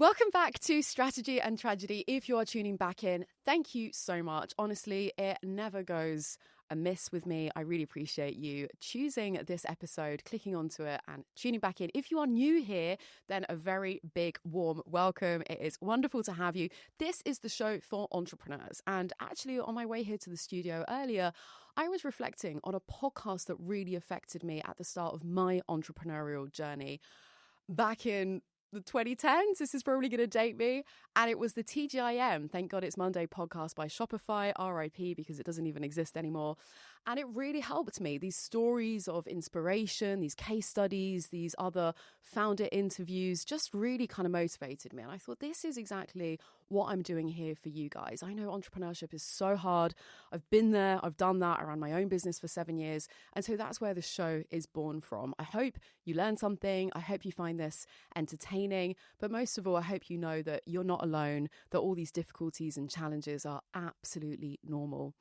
Welcome back to Strategy and Tragedy. If you are tuning back in, thank you so much. Honestly, it never goes amiss with me. I really appreciate you choosing this episode, clicking onto it and tuning back in. If you are new here, then a very big warm welcome. It is wonderful to have you. This is the show for entrepreneurs. And actually, on my way here to the studio earlier, I was reflecting on a podcast that really affected me at the start of my entrepreneurial journey back in the 2010s. This is probably going to date me. And it was the TGIM, Thank God It's Monday podcast by Shopify, RIP, because it doesn't even exist anymore. And it really helped me. These stories of inspiration, these case studies, these other founder interviews just really kind of motivated me. And I thought, this is exactly what I'm doing here for you guys. I know entrepreneurship is so hard. I've been there. I've done that. I ran my own business for 7 years. And so that's where the show is born from. I hope you learn something. I hope you find this entertaining. But most of all, I hope you know that you're not alone, that all these difficulties and challenges are absolutely normal.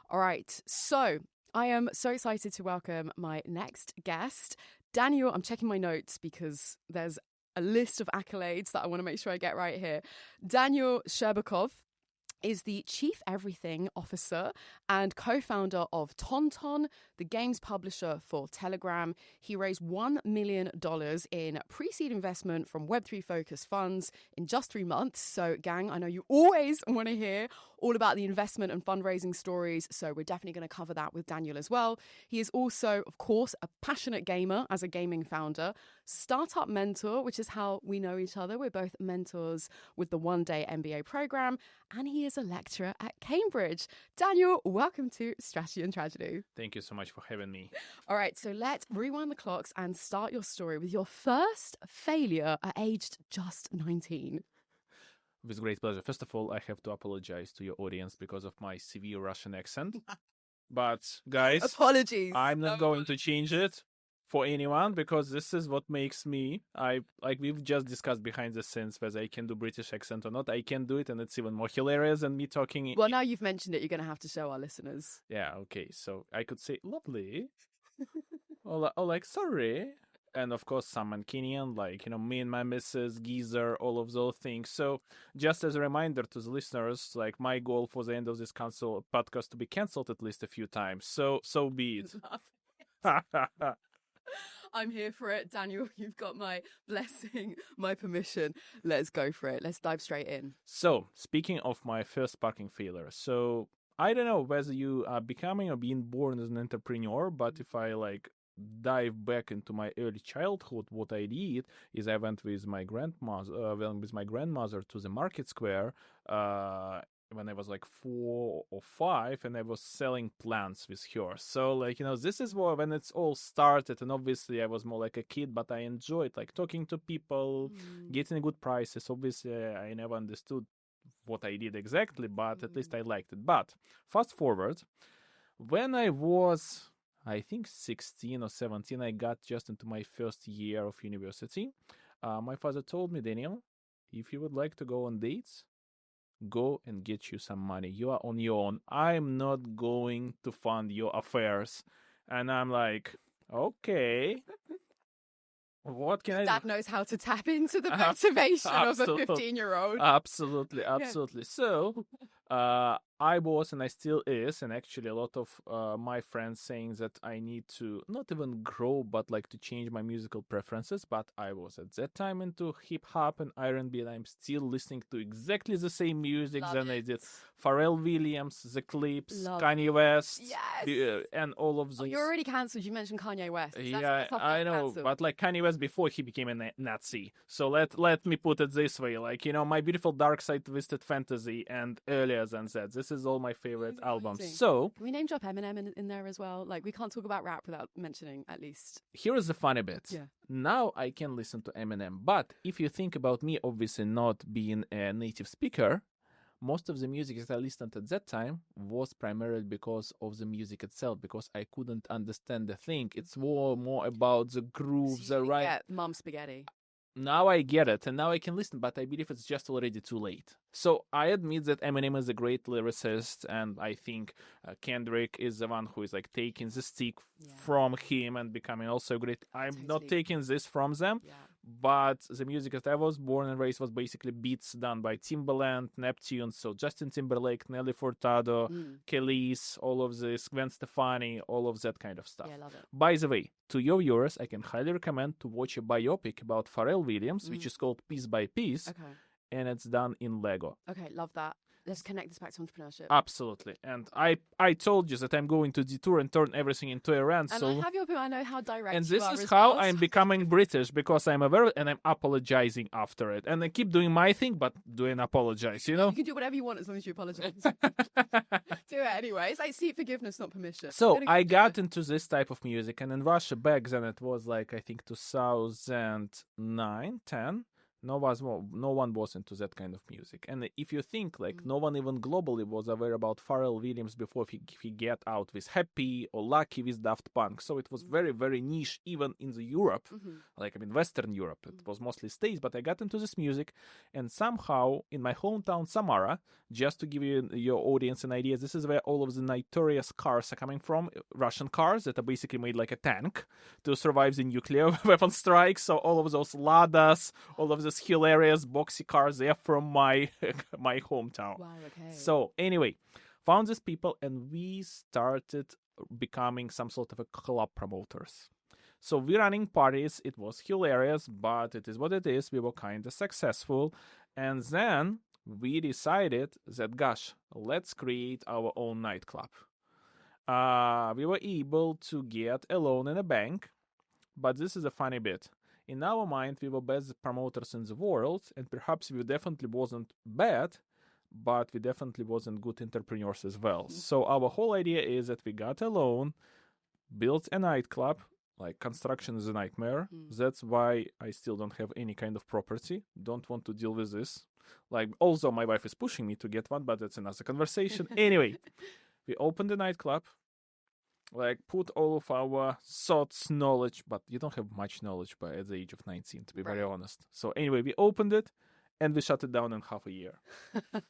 All right, so I am so excited to welcome my next guest, Daniil. I'm checking my notes because there's a list of accolades that I want to make sure I get right here. Daniil Shcherbakov is the Chief Everything Officer and co-founder of TonTon, the games publisher for Telegram. He raised $1 million in pre-seed investment from Web3-focused funds in just 3 months. So, gang, I know you always want to hear all about the investment and fundraising stories, so we're definitely going to cover that with Daniil as well. He is also, of course, a passionate gamer as a gaming founder, startup mentor, which is how we know each other. We're both mentors with the one-day MBA program, and he is a lecturer at Cambridge. Daniil, welcome to Strategy and Tragedy. Thank you so much for having me. All right, so let's rewind the clocks and start your story with your first failure at aged just 19. With great pleasure. First of all, I have to apologize to your audience because of my severe Russian accent. But guys, apologies. I'm not going to change it for anyone because this is what makes me. We've just discussed behind the scenes whether I can do British accent or not. I can do it, and it's even more hilarious than me talking. Well, now you've mentioned it, you're going to have to show our listeners. Yeah, okay. So I could say lovely, or like sorry. And of course, some Mancunian, like, me and my missus, geezer, all of those things. So just as a reminder to the listeners, like my goal for the end of this podcast to be cancelled at least a few times. So be it. I'm here for it. Daniil, you've got my blessing, my permission. Let's go for it. Let's dive straight in. So speaking of my first parking failure. So I don't know whether you are becoming or being born as an entrepreneur, but if I dive back into my early childhood, what I did is I went with my grandmother to the market square when I was like 4 or 5, and I was selling plants with her. So this is when it's all started, and obviously I was more like a kid, but I enjoyed talking to people, getting good prices. Obviously I never understood what I did exactly, but at least I liked it. But fast forward, when I was I think 16 or 17, I got just into my first year of university. My father told me, Daniil, if you would like to go on dates, go and get you some money. You are on your own. I'm not going to fund your affairs. And I'm like, okay. What can I do? Dad knows how to tap into the motivation of a 15-year-old. Absolutely. Yeah. So I was, and I still is, and actually a lot of my friends saying that I need to not even grow, but to change my musical preferences. But I was at that time into hip-hop and R&B, and I'm still listening to exactly the same music than I did. Pharrell Williams, The Clips, Kanye West, and all of those. Oh, you're already cancelled. You mentioned Kanye West. Yeah, I know, but Kanye West before he became a Nazi. So let me put it this way, My Beautiful Dark Side Twisted Fantasy and earlier than that. This is all my favorite albums. Amazing. So can we name drop Eminem in there as well? We can't talk about rap without mentioning at least. Here is the funny bit. Yeah. Now I can listen to Eminem, but if you think about me, obviously not being a native speaker, most of the music that I listened at that time was primarily because of the music itself, because I couldn't understand the thing. It's more about the grooves, so the right. Yeah, Mom Spaghetti. Now I get it, and now I can listen, but I believe it's just already too late. So I admit that Eminem is a great lyricist, and I think Kendrick is the one who is taking the stick from him and becoming also great. I'm not taking this from them, But the music that I was born and raised was basically beats done by Timbaland, Neptune, so Justin Timberlake, Nelly Furtado, Kelis, all of this, Gwen Stefani, all of that kind of stuff. Yeah, I love it. By the way, to your viewers, I can highly recommend to watch a biopic about Pharrell Williams, which is called Piece by Piece, and it's done in Lego. Okay, love that. Let's connect this back to entrepreneurship. Absolutely. And I told you that I'm going to detour and turn everything into a rant. And so... I have your opinion. I know how direct and you this are is as how well. I'm becoming British, because I'm aware and I'm apologizing after it. And I keep doing my thing, but doing apologize, you know? You can do whatever you want as long as you apologize. Do it anyway. It's like seek forgiveness, not permission. So I got into this type of music, and in Russia back then it was like, I think 2009, 10. No one was into that kind of music. And if you think, like, no one even globally was aware about Pharrell Williams before he get out with Happy or Lucky with Daft Punk. So it was very, very niche, even in the Europe, like, I mean, Western Europe. It was mostly States, but I got into this music, and somehow in my hometown, Samara, just to give you your audience an idea, this is where all of the notorious cars are coming from, Russian cars that are basically made like a tank to survive the nuclear weapon strikes. So all of those Ladas, all of this hilarious boxy cars, they're from my my hometown. Wow, okay. So anyway, found these people, and we started becoming some sort of a club promoters. So we running parties. It was hilarious, but it is what it is. We were kind of successful, and then we decided that, gosh, let's create our own nightclub. We were able to get a loan in a bank, but this is a funny bit. In our mind, we were best promoters in the world, and perhaps we definitely wasn't bad, but we definitely wasn't good entrepreneurs as well. So our whole idea is that we got a loan, built a nightclub. Like, construction is a nightmare. That's why I still don't have any kind of property. Don't want to deal with this. Like, also my wife is pushing me to get one, but that's another conversation. Anyway, we opened the nightclub. Like, put all of our thoughts, knowledge, but you don't have much knowledge at the age of 19, to be very honest. So anyway, we opened it, and we shut it down in half a year.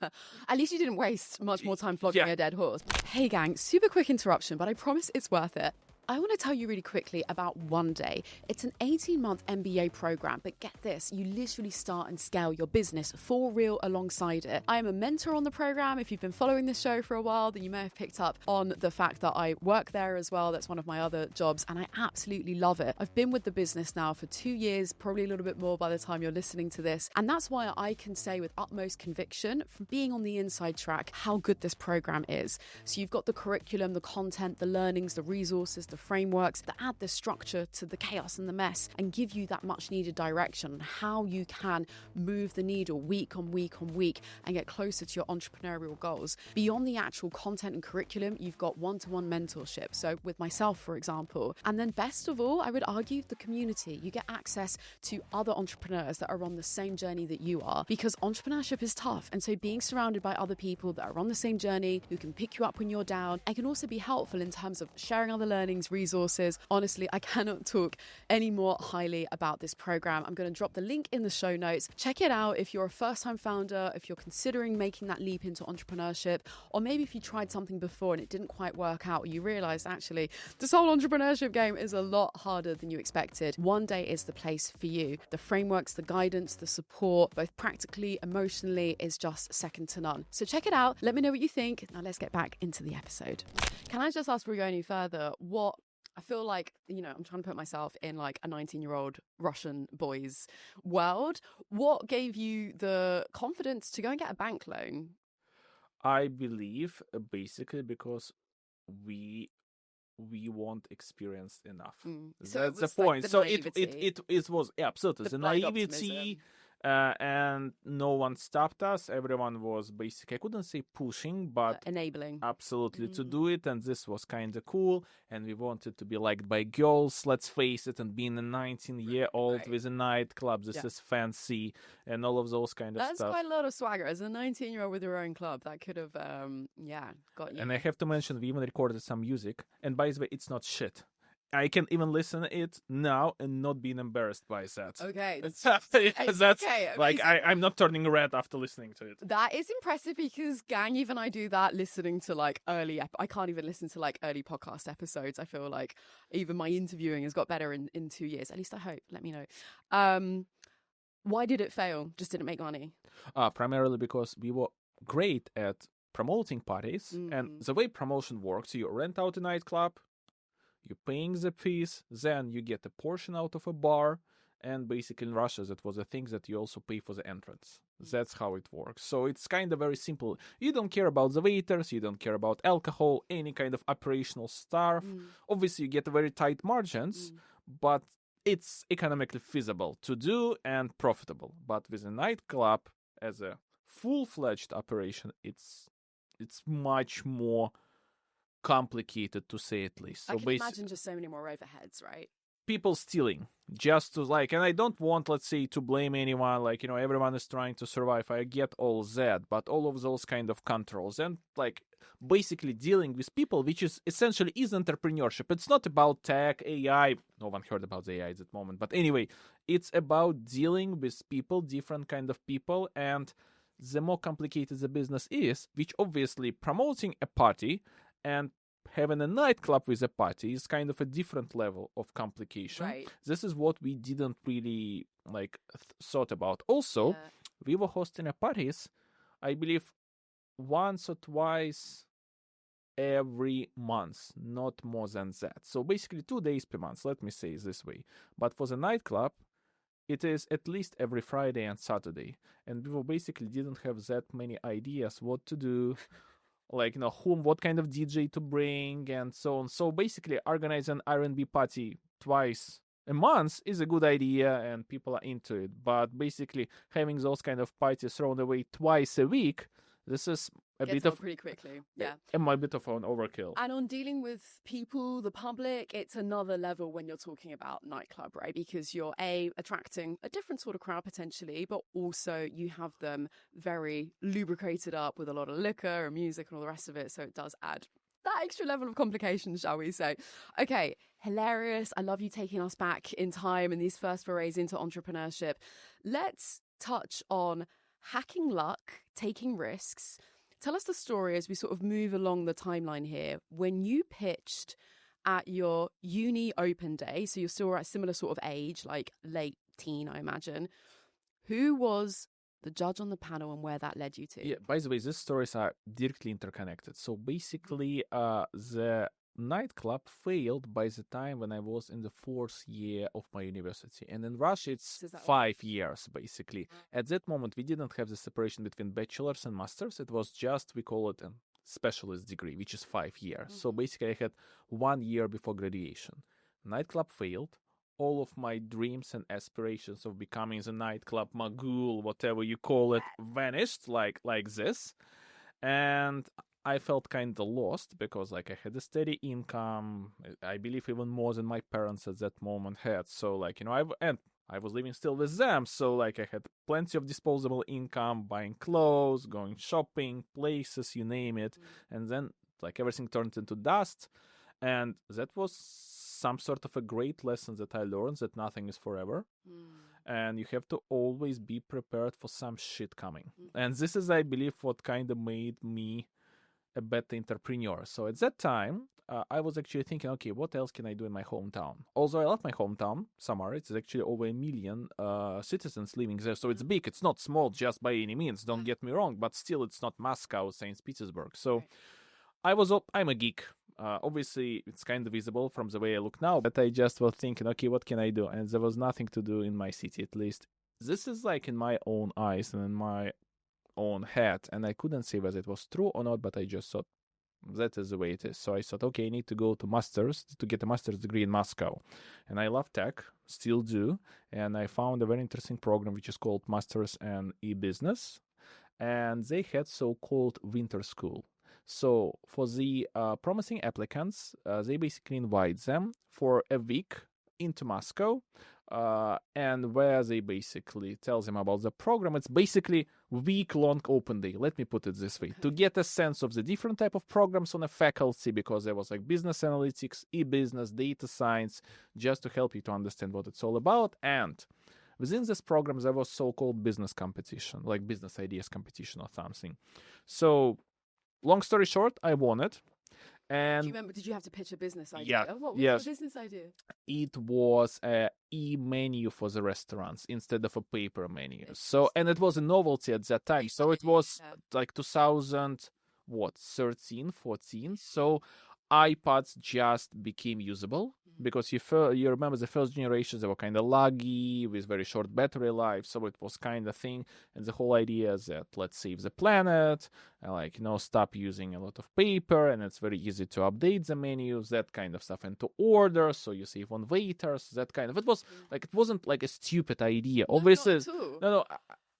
At least you didn't waste much more time flogging a dead horse. Hey gang, super quick interruption, but I promise it's worth it. I want to tell you really quickly about One Day. It's an 18-month MBA program, but get this, you literally start and scale your business for real alongside it. I am a mentor on the program. If you've been following this show for a while, then you may have picked up on the fact that I work there as well. That's one of my other jobs, and I absolutely love it. I've been with the business now for 2 years, probably a little bit more by the time you're listening to this, and that's why I can say with utmost conviction, from being on the inside track, how good this program is. So you've got the curriculum, the content, the learnings, the resources, the frameworks that add the structure to the chaos and the mess and give you that much needed direction on how you can move the needle week on week on week and get closer to your entrepreneurial goals. Beyond the actual content and curriculum, you've got one-to-one mentorship. So with myself, for example, and then best of all, I would argue the community. You get access to other entrepreneurs that are on the same journey that you are, because entrepreneurship is tough. And so being surrounded by other people that are on the same journey, who can pick you up when you're down, and can also be helpful in terms of sharing other learnings, resources. Honestly, I cannot talk any more highly about this program. I'm going to drop the link in the show notes. Check it out if you're a first-time founder, if you're considering making that leap into entrepreneurship, or maybe if you tried something before and it didn't quite work out, or you realized actually this whole entrepreneurship game is a lot harder than you expected. One Day is the place for you. The frameworks, the guidance, the support, both practically, emotionally, is just second to none. So check it out. Let me know what you think. Now let's get back into the episode. Can I just ask before we go any further, what I feel like, you know, I'm trying to put myself in like a 19-year-old Russian boy's world. What gave you the confidence to go and get a bank loan? I believe basically because we weren't experienced enough. So that's the Like point. the so naivety. it was absolutely the naivety. Optimism. And no one stopped us. Everyone was basically, I couldn't say pushing, but enabling. Absolutely to do it. And this was kind of cool. And we wanted to be liked by girls, let's face it. And being a 19-year-old with a nightclub, this is fancy and all of those kind of stuff. That's quite a lot of swagger. As a 19-year-old with your own club, that could have, got you. And I have to mention, we even recorded some music. And by the way, it's not shit. I can even listen to it now and not being embarrassed by that. Okay. That's okay, like amazing. I'm not turning red after listening to it. That is impressive because, gang, even I do that listening to like I can't even listen to like early podcast episodes. I feel like even my interviewing has got better in 2 years. At least I hope. Let me know. Why did it fail? Just didn't make money? Primarily because we were great at promoting parties, and the way promotion works, you rent out a nightclub, you're paying the fees, then you get a portion out of a bar, and basically in Russia that was a thing that you also pay for the entrance. That's how it works. So it's kind of very simple. You don't care about the waiters, you don't care about alcohol, any kind of operational stuff. Obviously you get very tight margins, but it's economically feasible to do and profitable. But with a nightclub as a full-fledged operation, it's much more complicated, to say at least. So I can imagine just so many more overheads, right? People stealing just to like, and I don't want, let's say, to blame anyone, like, everyone is trying to survive. I get all that, but all of those kind of controls and like basically dealing with people, which is essentially is entrepreneurship. It's not about tech, AI. No one heard about the AI at that moment, but anyway, it's about dealing with people, different kind of people, and the more complicated the business is, which obviously promoting a party and having a nightclub with a party is kind of a different level of complication. Right. This is what we didn't really thought about. Also, we were hosting a parties, I believe, once or twice every month, not more than that. So basically 2 days per month, let me say it this way. But for the nightclub, it is at least every Friday and Saturday. And people basically didn't have that many ideas what to do. Like, what kind of DJ to bring and so on. So basically organize an R&B party twice a month is a good idea and people are into it. But basically having those kind of parties thrown away twice a week, this is a bit of pretty quickly. Yeah. A bit of an overkill. And on dealing with people, the public, it's another level when you're talking about nightclub, right? Because you're attracting a different sort of crowd potentially, but also you have them very lubricated up with a lot of liquor and music and all the rest of it. So it does add that extra level of complication, shall we say. Okay, hilarious. I love you taking us back in time and these first forays into entrepreneurship. Let's touch on hacking luck, taking risks. Tell us the story as we sort of move along the timeline here. When you pitched at your uni open day, so you're still at a similar sort of age, like late teen, I imagine. Who was the judge on the panel and where that led you to? Yeah, by the way, these stories are directly interconnected. So basically, the nightclub failed by the time when I was in the 4th year of my university. And in Russia, it's 5 years, basically. At that moment, we didn't have the separation between bachelor's and master's. It was just, we call it a specialist degree, which is 5 years. So basically, I had 1 year before graduation. Nightclub failed. All of my dreams and aspirations of becoming the nightclub mogul, whatever you call it, vanished like this. And I felt kind of lost because I had a steady income. I believe even more than my parents at that moment had. So I was living still with them. So I had plenty of disposable income, buying clothes, going shopping, places, you name it. And then everything turned into dust. And that was some sort of a great lesson that I learned, that nothing is forever. And you have to always be prepared for some shit coming. And this is, I believe, what kind of made me a better entrepreneur. So at that time, I was actually thinking, okay, what else can I do in my hometown? Although I love my hometown, Samara, it's actually over 1 million citizens living there. So it's big. It's not small just by any means. Don't get me wrong. But still, it's not Moscow, St. Petersburg. So I'm a geek. Obviously, it's kind of visible from the way I look now, but I just was thinking, okay, what can I do? And there was nothing to do in my city, at least. This is in my own eyes and in my own head, and I couldn't say whether it was true or not, but I just thought that is the way it is. So I thought, okay, I need to go to get a master's degree in Moscow. And I love tech, still do, and I found a very interesting program which is called Masters in E-Business, and they had so-called winter school. So for the promising applicants, they basically invite them for a week into Moscow, and where they basically tell them about the program. It's basically week-long open day, let me put it this way, to get a sense of the different type of programs on a faculty, because there was like business analytics, e-business, data science, just to help you to understand what it's all about. And within this program, there was so-called business competition, like business ideas competition or something. So long story short, I won it. And do you remember, did you have to pitch a business idea? Yeah, What was yes. the business idea? It was a e-menu for the restaurants instead of a paper menu. So, and it was a novelty at that time. So it was like 2013, 14. So iPads just became usable because you remember the first generations, they were kind of laggy with very short battery life. So it was kind of thing. And the whole idea is that let's save the planet, and stop using a lot of paper, and it's very easy to update the menus, that kind of stuff, and to order. So you save on waiters, that kind of. It wasn't like a stupid idea. No, Obviously, not at all. no.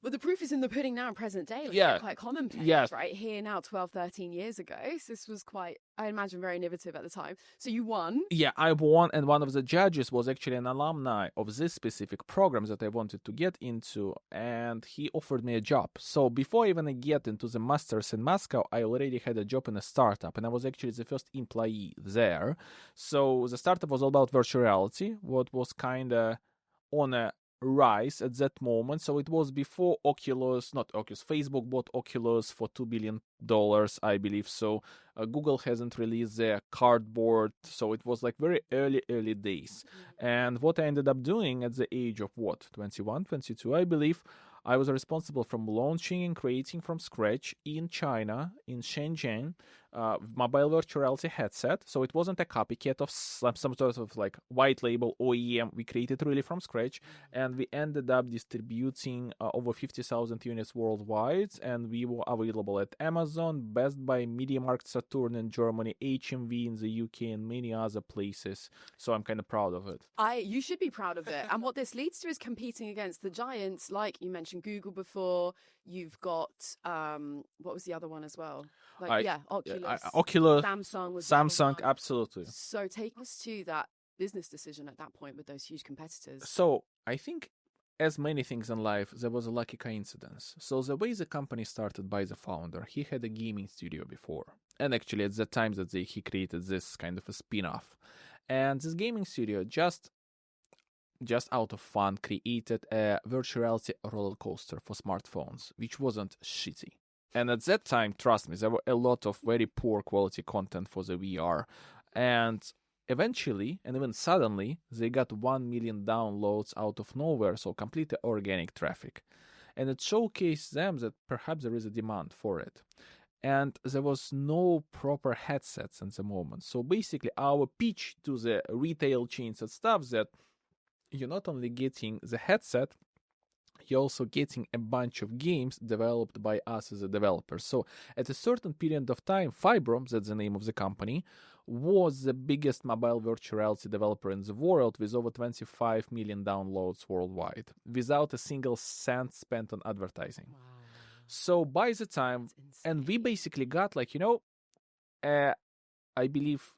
But the proof is in the pudding now in present day. Yeah. Quite commonplace, Yes. right? Here now, 12, 13 years ago. So this was quite, I imagine, very innovative at the time. So you won. Yeah, I won, and one of the judges was actually an alumni of this specific program that I wanted to get into, and he offered me a job. So before even I get into the masters in Moscow, I already had a job in a startup, and I was actually the first employee there. So the startup was all about virtual reality, what was kind of on a rise at that moment. So it was before Facebook bought Oculus for $2 billion, I believe. So Google hasn't released their Cardboard. So it was like very early days. And what I ended up doing at the age of 21, 22, I believe, I was responsible from launching and creating from scratch in China, in Shenzhen, mobile virtual reality headset. So it wasn't a copycat of some sort of like white label OEM. We created really from scratch, and we ended up distributing over 50,000 units worldwide, and we were available at Amazon, Best Buy, MediaMarkt, Saturn in Germany, HMV in the UK, and many other places. So I'm kind of proud of it. You should be proud of it. And what this leads to is competing against the giants, like you mentioned Google before. You've got what was the other one as well? Oculus. Samsung, absolutely. So take us to that business decision at that point with those huge competitors. So I think, as many things in life, there was a lucky coincidence. So the way the company started by the founder, he had a gaming studio before. And actually at the time that he created this kind of a spin-off. And this gaming studio just out of fun created a virtual reality roller coaster for smartphones, which wasn't shitty. And at that time, trust me, there were a lot of very poor quality content for the VR. And eventually, and even suddenly, they got 1 million downloads out of nowhere, so completely organic traffic. And it showcased them that perhaps there is a demand for it. And there was no proper headsets at the moment. So basically, our pitch to the retail chains and stuff that you're not only getting the headset, you're also getting a bunch of games developed by us as a developer. So at a certain period of time, Fibrom, that's the name of the company, was the biggest mobile virtual reality developer in the world with over 25 million downloads worldwide, without a single cent spent on advertising. Wow. So by the time, and we basically got I believe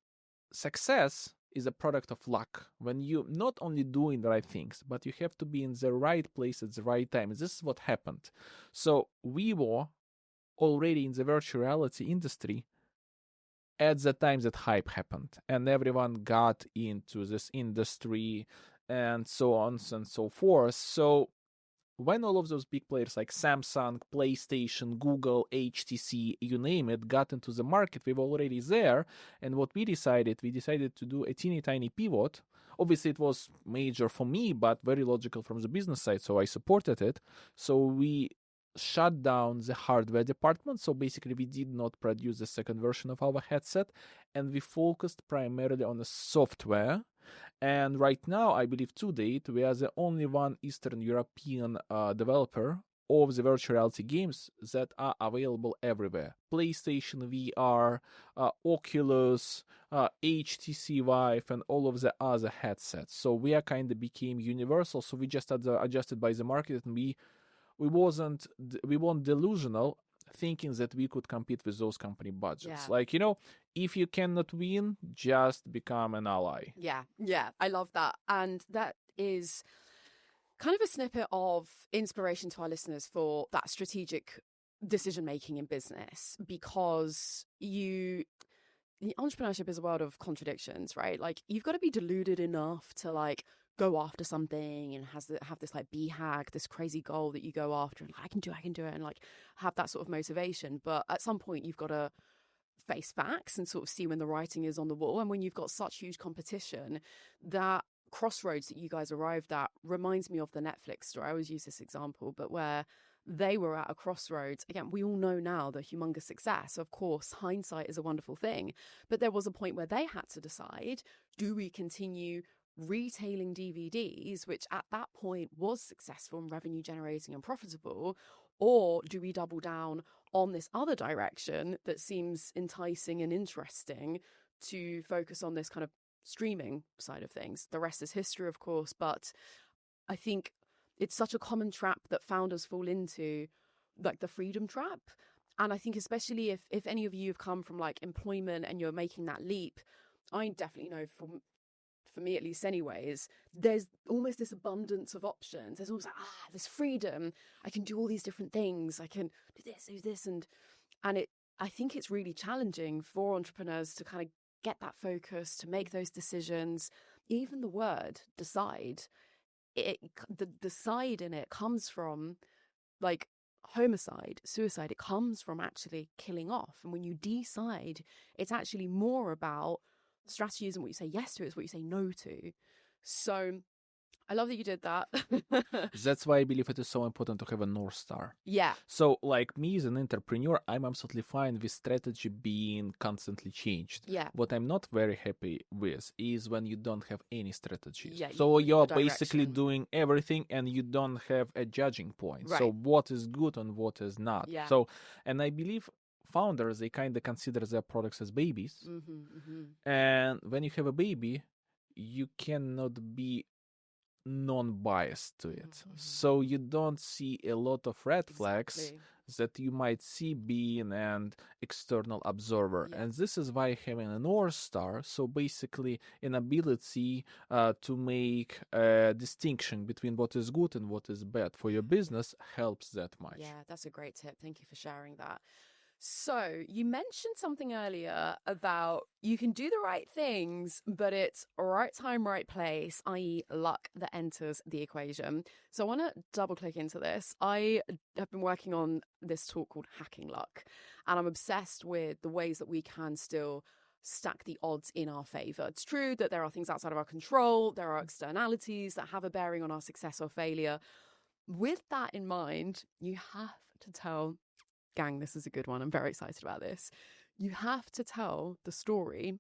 success is a product of luck. When you not only doing the right things, but you have to be in the right place at the right time. This is what happened. So we were already in the virtual reality industry at the time that hype happened, and everyone got into this industry and so on and so forth. So when all of those big players like Samsung, PlayStation, Google, HTC, you name it, got into the market, we were already there. And what we decided to do a teeny tiny pivot. Obviously, it was major for me, but very logical from the business side, so I supported it. So we shut down the hardware department. So basically, we did not produce the second version of our headset, and we focused primarily on the software. And right now, I believe to date, we are the only one Eastern European developer of the virtual reality games that are available everywhere. PlayStation VR, Oculus, HTC Vive, and all of the other headsets. So we are kind of became universal. So we just adjusted by the market, and we weren't delusional, thinking that we could compete with those company budgets. Yeah. If you cannot win, just become an ally. Yeah, I love that. And that is kind of a snippet of inspiration to our listeners for that strategic decision making in business, because the entrepreneurship is a world of contradictions, right? Like, you've got to be deluded enough to like go after something and have this like BHAG, this crazy goal that you go after, and like, I can do it, and like have that sort of motivation. But at some point, you've got to face facts and sort of see when the writing is on the wall. And when you've got such huge competition, that crossroads that you guys arrived at reminds me of the Netflix story. I always use this example, but where they were at a crossroads. Again, we all know now the humongous success. Of course, hindsight is a wonderful thing, but there was a point where they had to decide, do we continue retailing DVDs, which at that point was successful and revenue generating and profitable, or do we double down on this other direction that seems enticing and interesting to focus on this kind of streaming side of things? The rest is history, of course, but I think it's such a common trap that founders fall into, like the freedom trap. And I think especially if any of you have come from like employment and you're making that leap, I definitely know for me at least anyways, there's almost this abundance of options. There's always like, this freedom. I can do all these different things. I can do this. And I think it's really challenging for entrepreneurs to kind of get that focus, to make those decisions. Even the word decide, the side in it comes from like homicide, suicide. It comes from actually killing off. And when you decide, it's actually more about strategy isn't what you say yes to, it's what you say no to. So I love that you did that. That's why I believe it is so important to have a North Star. Yeah. So, like me as an entrepreneur, I'm absolutely fine with strategy being constantly changed. Yeah. What I'm not very happy with is when you don't have any strategies. Yeah, so you're the basically direction. doing everything and you don't have a judging point. Right. So what is good and what is not. Yeah. So, and I believe founders, they kind of consider their products as babies. And when you have a baby, you cannot be non-biased to it. So you don't see a lot of red flags that you might see being an external observer. And this is why having a North Star, so basically an ability to make a distinction between what is good and what is bad for your business helps that much. Yeah, that's a great tip. Thank you for sharing that. So you mentioned something earlier about you can do the right things, but it's right time, right place, i.e. luck that enters the equation. So I want to double click into this. I have been working on this talk called Hacking Luck, and I'm obsessed with the ways that we can still stack the odds in our favor. It's true that there are things outside of our control. There are externalities that have a bearing on our success or failure. With that in mind, you have to tell... Gang, this is a good one. I'm very excited about this. You have to tell the story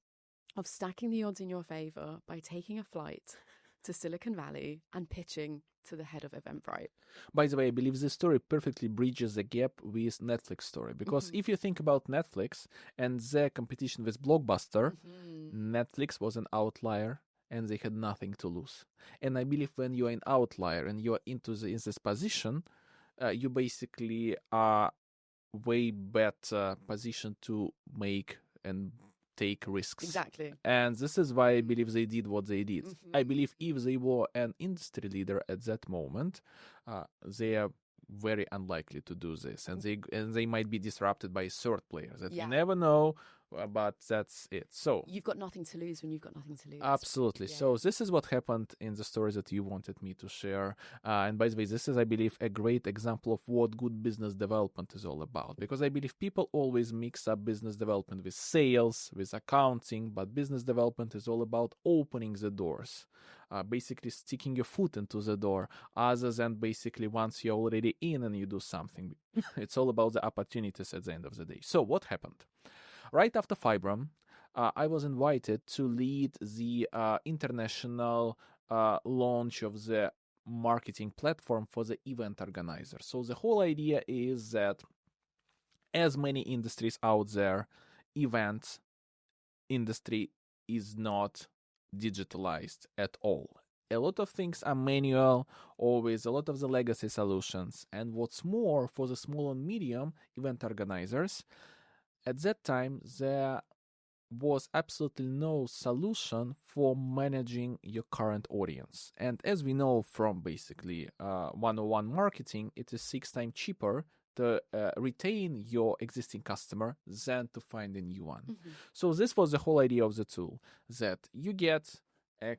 of stacking the odds in your favor by taking a flight to Silicon Valley and pitching to the head of Eventbrite. By the way, I believe this story perfectly bridges the gap with Netflix story. Because if you think about Netflix and their competition with Blockbuster, Netflix was an outlier and they had nothing to lose. And I believe when you're an outlier and you're in this position, you basically are way better position to make and take risks. Exactly. And this is why I believe they did what they did. I believe if they were an industry leader at that moment, they are very unlikely to do this, and they might be disrupted by third players that you never know. But that's it. So you've got nothing to lose when you've got nothing to lose. Absolutely. So this is what happened in the stories that you wanted me to share. And by the way, this is, I believe, a great example of what good business development is all about. Because I believe people always mix up business development with sales, with accounting, but business development is all about opening the doors. Basically sticking your foot into the door, other than basically once you're already in and you do something. It's all about the opportunities at the end of the day. So what happened? Right after Fibram, I was invited to lead the international launch of the marketing platform for the event organizer. So the whole idea is that as many industries out there, event industry is not digitalized at all. A lot of things are manual, always a lot of the legacy solutions. And what's more, for the small and medium event organizers, at that time, their was absolutely no solution for managing your current audience. And as we know from basically 101 marketing, it is 6 times cheaper to retain your existing customer than to find a new one. Mm-hmm. So this was the whole idea of the tool, that you get a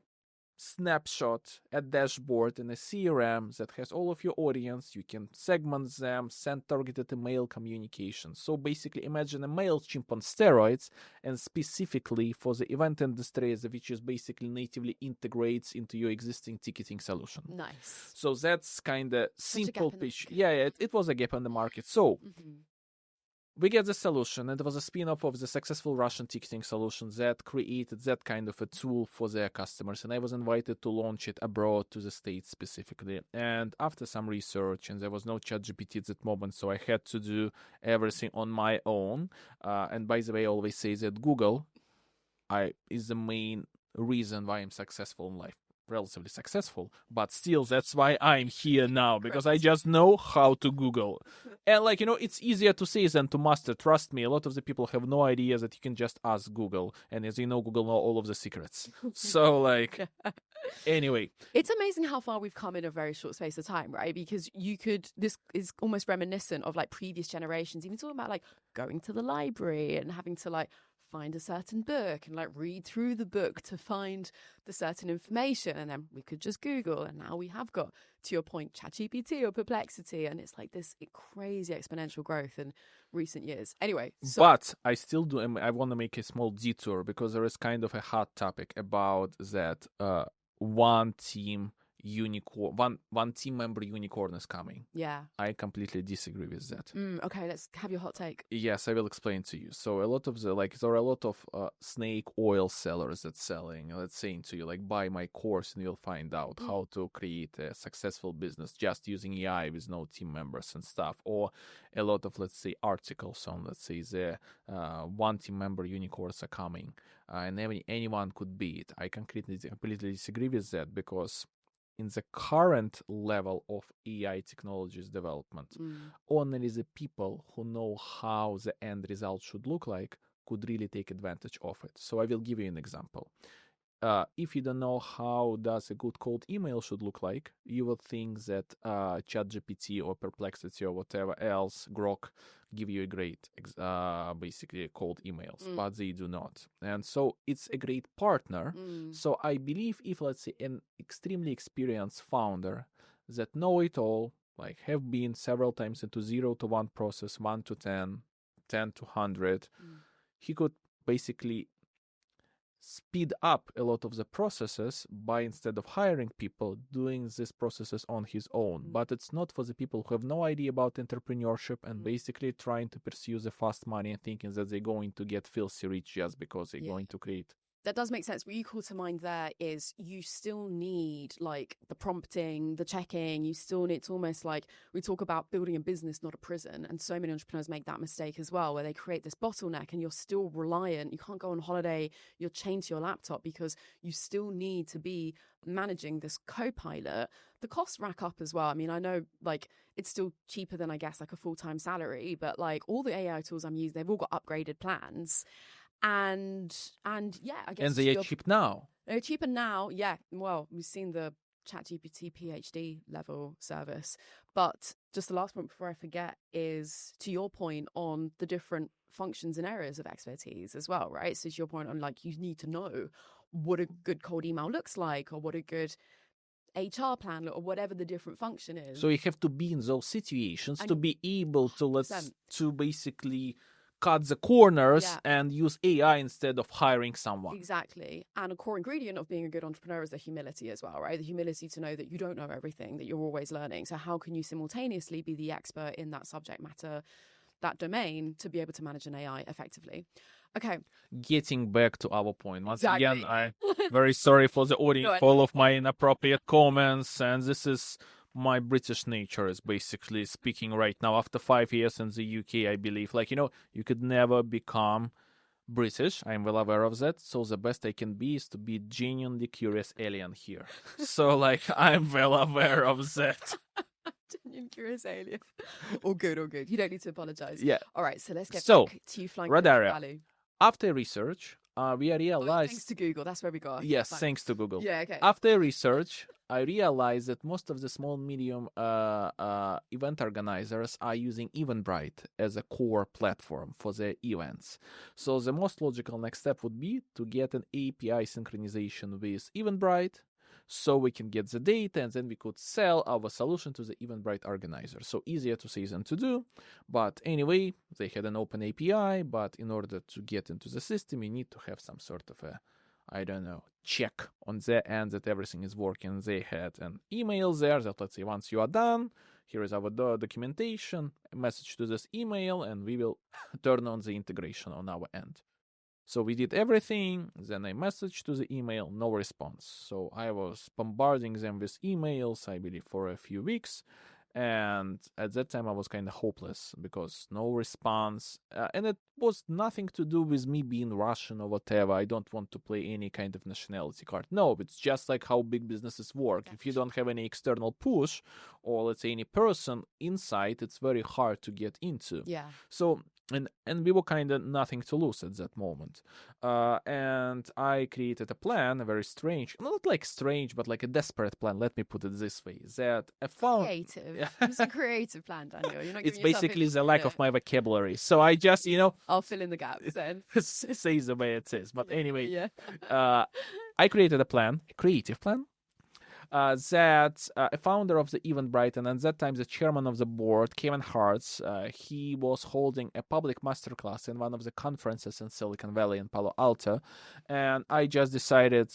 snapshot, a dashboard in a CRM that has all of your audience. You can segment them, send targeted email communication. So basically imagine a MailChimp on steroids, and specifically for the event industry, which is basically natively integrates into your existing ticketing solution. Nice. So that's kind of simple pitch. Yeah, it was a gap in the market. So we get the solution, and it was a spin-off of the successful Russian ticketing solution that created that kind of a tool for their customers. And I was invited to launch it abroad to the States specifically. And after some research, and there was no ChatGPT at that moment, so I had to do everything on my own. And by the way, I always say that Google is the main reason why I'm successful in life. Relatively successful, but still that's why I'm here now, because I just know how to Google. And it's easier to say than to master. Trust me, a lot of the people have no idea that you can just ask Google, and as you know, Google know all of the secrets. So anyway, it's amazing how far we've come in a very short space of time, right? Because this is almost reminiscent of previous generations, even talking about going to the library and having to find a certain book and read through the book to find the certain information, and then we could just Google, and now we have got, to your point, ChatGPT or Perplexity, and it's this crazy exponential growth in recent years. Anyway, but I still do. I want to make a small detour because there is kind of a hot topic about that. One team member unicorn is coming. Yeah. I completely disagree with that. Okay, let's have your hot take. Yes, I will explain to you. So a lot of there are a lot of snake oil sellers that's selling, let's say to you, buy my course and you'll find out how to create a successful business just using AI with no team members and stuff. Or a lot of, let's say, articles on, let's say, the one team member unicorns are coming, and anyone could be it. I completely disagree with that, because in the current level of AI technologies development, only the people who know how the end result should look like could really take advantage of it. So I will give you an example. If you don't know how does a good cold email should look like, you will think that ChatGPT or Perplexity or whatever else, Grok, give you a great, basically cold emails, but they do not. And so it's a great partner. So I believe if, let's say, an extremely experienced founder that know it all, have been several times into 0 to 1 process, 1 to 10, 10 to 100, he could basically speed up a lot of the processes by, instead of hiring people, doing these processes on his own. But it's not for the people who have no idea about entrepreneurship and basically trying to pursue the fast money and thinking that they're going to get filthy rich just because they're going to create. That does make sense. What you call to mind there is you still need the prompting, the checking. You still need, it's almost like we talk about building a business, not a prison. And so many entrepreneurs make that mistake as well, where they create this bottleneck and you're still reliant. You can't go on holiday, you're chained to your laptop because you still need to be managing this co-pilot. The costs rack up as well. I mean, I know it's still cheaper than, I guess, a full-time salary, but all the AI tools I'm using, they've all got upgraded plans. And yeah, I guess. And they are cheap now. They're cheaper now, yeah. Well, we've seen the ChatGPT PhD level service. But just the last point before I forget is, to your point on the different functions and areas of expertise as well, right? So to your point on you need to know what a good cold email looks like, or what a good HR plan, or whatever the different function is. So you have to be in those situations to be able to to basically cut the corners and use AI instead of hiring someone. Exactly. And a core ingredient of being a good entrepreneur is the humility as well, right? The humility to know that you don't know everything, that you're always learning. So how can you simultaneously be the expert in that subject matter, that domain, to be able to manage an AI effectively? Okay. Getting back to our point. Once again, I'm very sorry for the audience, for all of my inappropriate comments, and this is my British nature is basically speaking right now. After 5 years in the UK, I believe, you could never become British. I'm well aware of that. So the best I can be is to be genuinely curious alien here. So, I'm well aware of that. Genuine curious alien. All good. You don't need to apologize. Yeah. All right, so let's get back to you flying through the valley. after research, we realized... Thanks to Google, that's where we got. Yes, thanks to Google. Yeah, okay. After research, I realized that most of the small, medium event organizers are using Eventbrite as a core platform for their events. So the most logical next step would be to get an API synchronization with Eventbrite, so we can get the data and then we could sell our solution to the Eventbrite organizer. So easier to say than to do. But anyway, they had an open API, but in order to get into the system, you need to have some sort of a, check on their end that everything is working. They had an email there that, let's say, once you are done, here is our documentation, a message to this email, and we will turn on the integration on our end. So we did everything, then I messaged to the email, no response. So I was bombarding them with emails, I believe, for a few weeks. And at that time, I was kind of hopeless because no response. And it was nothing to do with me being Russian or whatever. I don't want to play any kind of nationality card. No, it's just like how big businesses work. If you don't have any external push or, let's say, any person inside, it's very hard to get into. Yeah. So... And we were kind of nothing to lose at that moment. And I created a plan, a very strange, not like strange, but like a desperate plan. Let me put it this way. That I found... Creative. It's a creative plan, Daniil. You're not it's giving yourself basically any the lack credit. of my vocabulary. So I just, I'll fill in the gaps then. say the way it is. But anyway, Yeah. I created a plan, a creative plan. That a founder of the Eventbrite and at that time the chairman of the board, Kevin Hartz, he was holding a public masterclass in one of the conferences in Silicon Valley in Palo Alto. And I just decided,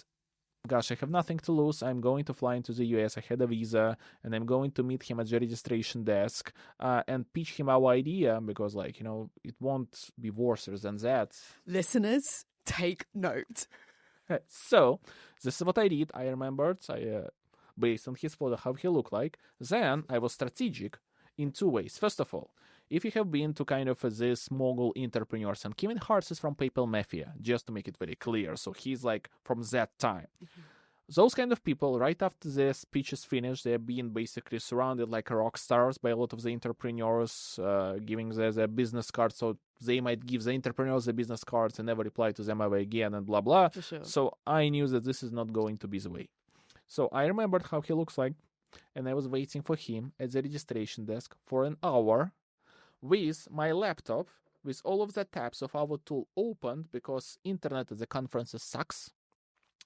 gosh, I have nothing to lose. I'm going to fly into the US. I had a visa and I'm going to meet him at the registration desk and pitch him our idea because, it won't be worse than that. Listeners, take note. So this is what I did. I remembered, based on his photo, how he looked like. Then I was strategic in two ways. First of all, if you have been to kind of these mogul entrepreneurs, and Kevin Hart is from PayPal Mafia, just to make it very clear. So he's like from that time. Mm-hmm. Those kind of people, right after the speech is finished, they're being basically surrounded like rock stars by a lot of the entrepreneurs, giving their business cards. So they might give the entrepreneurs the business cards and never reply to them ever again and blah, blah. For sure. So I knew that this is not going to be the way. So I remembered how he looks like, and I was waiting for him at the registration desk for an hour with my laptop, with all of the tabs of our tool opened because internet at the conferences sucks.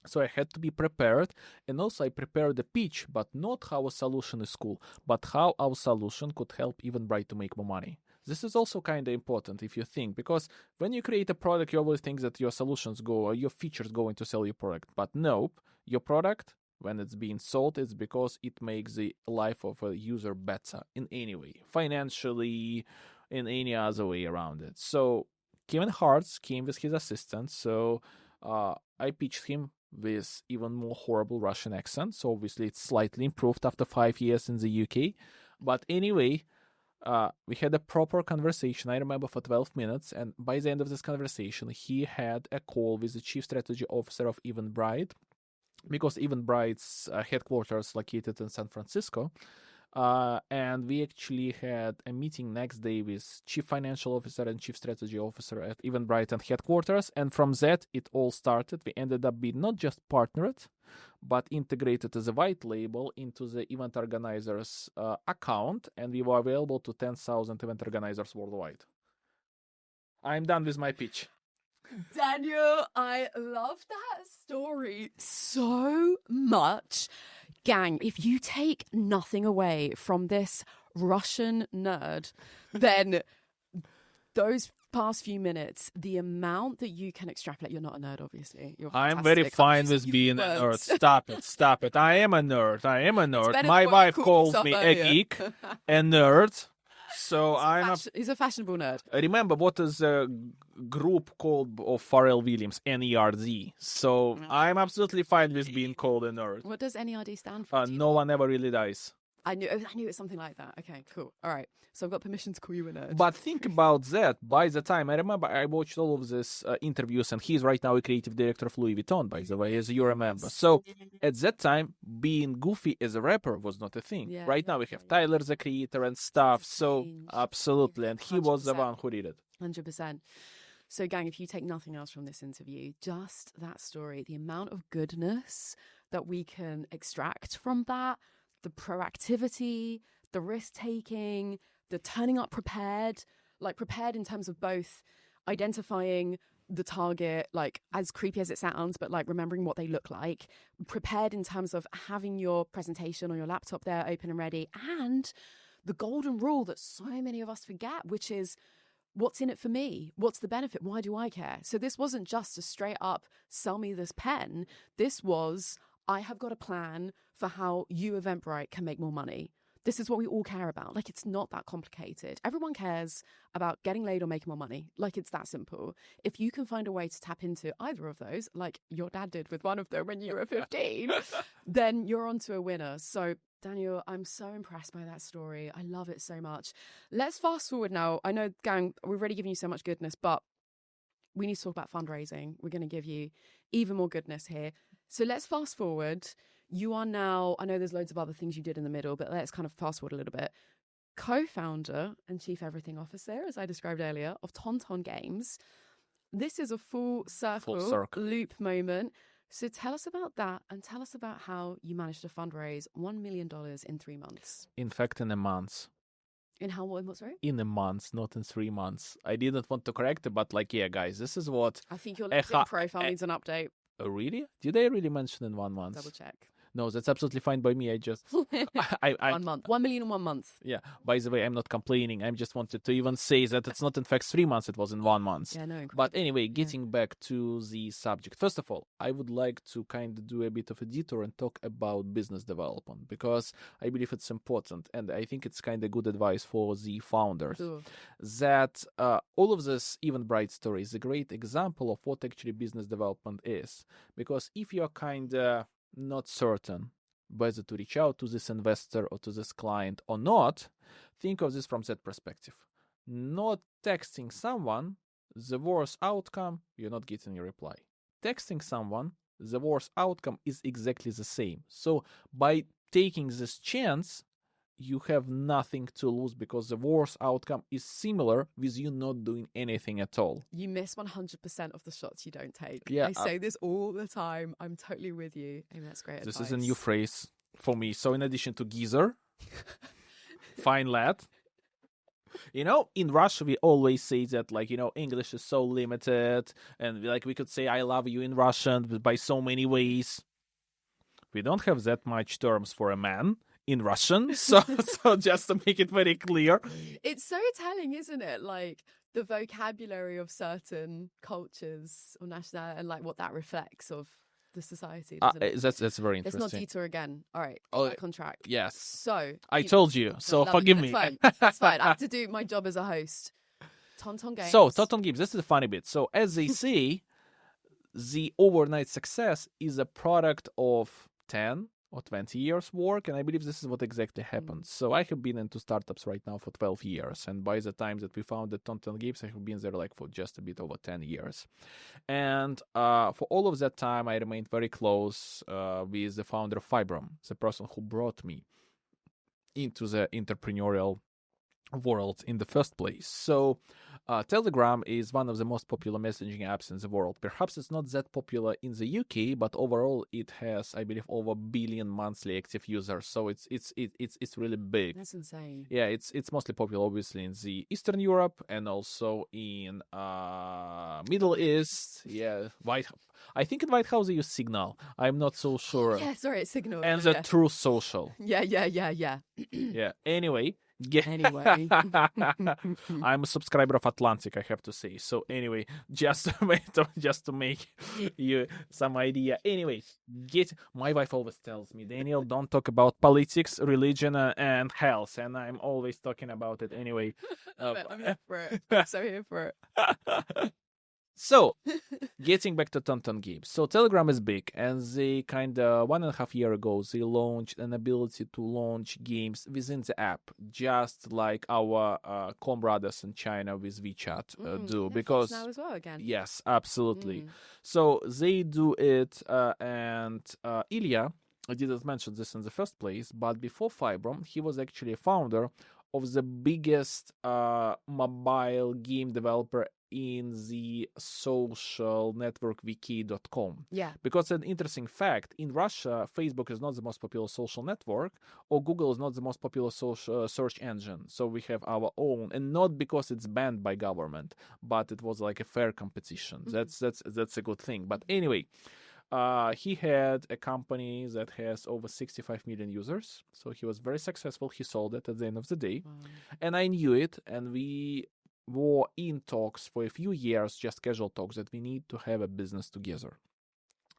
So I had to be prepared, and also I prepared the pitch, but not how a solution is cool, but how our solution could help Eventbrite to make more money. This is also kind of important if you think, because when you create a product, you always think that your solutions go, or your features go into sell your product. But nope, your product, when it's being sold, it's because it makes the life of a user better in any way, financially, in any other way around it. So Kevin Hart came with his assistant, so I pitched him with even more horrible Russian accent. So obviously it's slightly improved after 5 years in the UK. But anyway, we had a proper conversation, I remember, for 12 minutes. And by the end of this conversation, he had a call with the chief strategy officer of Eventbrite, because Eventbrite's headquarters located in San Francisco. And we actually had a meeting next day with chief financial officer and chief strategy officer at Eventbrite and headquarters. And from that, it all started. We ended up being not just partnered, but integrated as a white label into the event organizer's account. And we were available to 10,000 event organizers worldwide. I'm done with my pitch. Daniil, I love that story so much. Gang, if you take nothing away from this Russian nerd, then those past few minutes, the amount that you can extrapolate, you're not a nerd, obviously. I'm very fine with being a nerd. Stop it. I am a nerd. My wife calls me a geek, a nerd. So he's a fashionable nerd. Remember, what is a group called of Pharrell Williams? NERD. So I'm absolutely fine with being called a nerd. What does NERD stand for? No one ever really dies. I knew it was something like that. Okay, cool. All right. So I've got permission to call you a nerd. But think about that. By the time, I remember I watched all of these interviews, and he's right now a creative director of Louis Vuitton, by the way, as you remember. So at that time, being goofy as a rapper was not a thing. Yeah, right now we have Tyler, the creator, and stuff. So absolutely. And he 100%. was the one who did it. 100%. So, gang, if you take nothing else from this interview, just that story, the amount of goodness that we can extract from that, the proactivity, the risk-taking, the turning up prepared, like prepared in terms of both identifying the target, like as creepy as it sounds, but like remembering what they look like, prepared in terms of having your presentation on your laptop there open and ready, and the golden rule that so many of us forget, which is what's in it for me? What's the benefit? Why do I care? So this wasn't just a straight up sell me this pen. This was, I have got a plan for how you, Eventbrite, can make more money. This is what we all care about. Like, it's not that complicated. Everyone cares about getting laid or making more money. Like, it's that simple. If you can find a way to tap into either of those, like your dad did with one of them when you were 15, then you're onto a winner. So, Daniil, I'm so impressed by that story. I love it so much. Let's fast forward now. I know, gang, we've already given you so much goodness, but we need to talk about fundraising. We're going to give you even more goodness here. So let's fast forward. You are now, I know there's loads of other things you did in the middle, but let's kind of fast forward a little bit. Co-founder and chief everything officer, as I described earlier, of TonTon Games. This is a full circle loop moment. So tell us about that and tell us about how you managed to fundraise $1 million in 3 months. In fact, in a month. In how, what, sorry? In a month, not in 3 months. I didn't want to correct it, but like, yeah, guys, this is what... I think your LinkedIn profile needs an update. Really? Did I really mention in 1 month? Double check. No, that's absolutely fine by me. I just... 1 month. 1 million in 1 month. Yeah. By the way, I'm not complaining. I just wanted to even say that it's not in fact 3 months. It was in 1 month. Yeah, no, incredible. But anyway, getting back to the subject. First of all, I would like to kind of do a bit of a detour and talk about business development because I believe it's important. And I think it's kind of good advice for the founders. Sure. That all of this Eventbrite story is a great example of what actually business development is. Because if you're kind of not certain whether to reach out to this investor or to this client or not, think of this from that perspective. Not texting someone, the worst outcome, you're not getting a reply. Texting someone, the worst outcome is exactly the same. So by taking this chance, you have nothing to lose because the worst outcome is similar with you not doing anything at all. You miss 100% of the shots you don't take. Yeah, I say this all the time. I'm totally with you. I mean, that's great advice. This is a new phrase for me. So in addition to geezer, fine lad. You know, in Russia, we always say that, like, you know, English is so limited. And like we could say, I love you in Russian by so many ways. We don't have that much terms for a man in Russian, so just to make it very clear. It's so telling, isn't it? Like the vocabulary of certain cultures or nationality and like what that reflects of the society. That's very interesting. Let's not detour again. All right, back on track. Yes. So I told you, so forgive me. Fine. That's fine. I have to do my job as a host. TonTon Games. So TonTon Games, this is a funny bit. So as they say, the overnight success is a product of 10 or 20 years work, and I believe this is what exactly happened. So I have been into startups right now for 12 years, and by the time that we founded TonTon Games, I have been there like for just a bit over 10 years. And for all of that time, I remained very close with the founder of Fibrom, the person who brought me into the entrepreneurial world in the first place. So Telegram is one of the most popular messaging apps in the world. Perhaps it's not that popular in the UK, but overall it has, I believe, over 1 billion monthly active users. So it's really big. That's insane. Yeah, it's mostly popular obviously in the Eastern Europe and also in Middle East. Yeah, I think in White House they use Signal. I'm not so sure. Yeah, sorry, it's Signal. And the True Social. Yeah. Yeah. Anyway. Anyway. I'm a subscriber of Atlantic, I have to say. So anyway, just to make you some idea. Anyway, my wife always tells me, Daniil, don't talk about politics, religion, and health. And I'm always talking about it anyway. I'm here for it. I'm so here for it. So, getting back to TonTon Games. So, Telegram is big, and they kind of 1.5 years ago, they launched an ability to launch games within the app, just like our comrades in China with WeChat do. Because now as well again. Yes, absolutely. So, they do it, and Ilya, I didn't mention this in the first place, but before Fibrom, he was actually a founder of the biggest mobile game developer in the social network wiki.com. Yeah. Because an interesting fact, in Russia, Facebook is not the most popular social network, or Google is not the most popular social search engine. So we have our own, and not because it's banned by government, but it was like a fair competition. That's a good thing. But anyway, he had a company that has over 65 million users. So he was very successful. He sold it at the end of the day. Wow. And I knew it. And we were in talks for a few years, just casual talks, that we need to have a business together.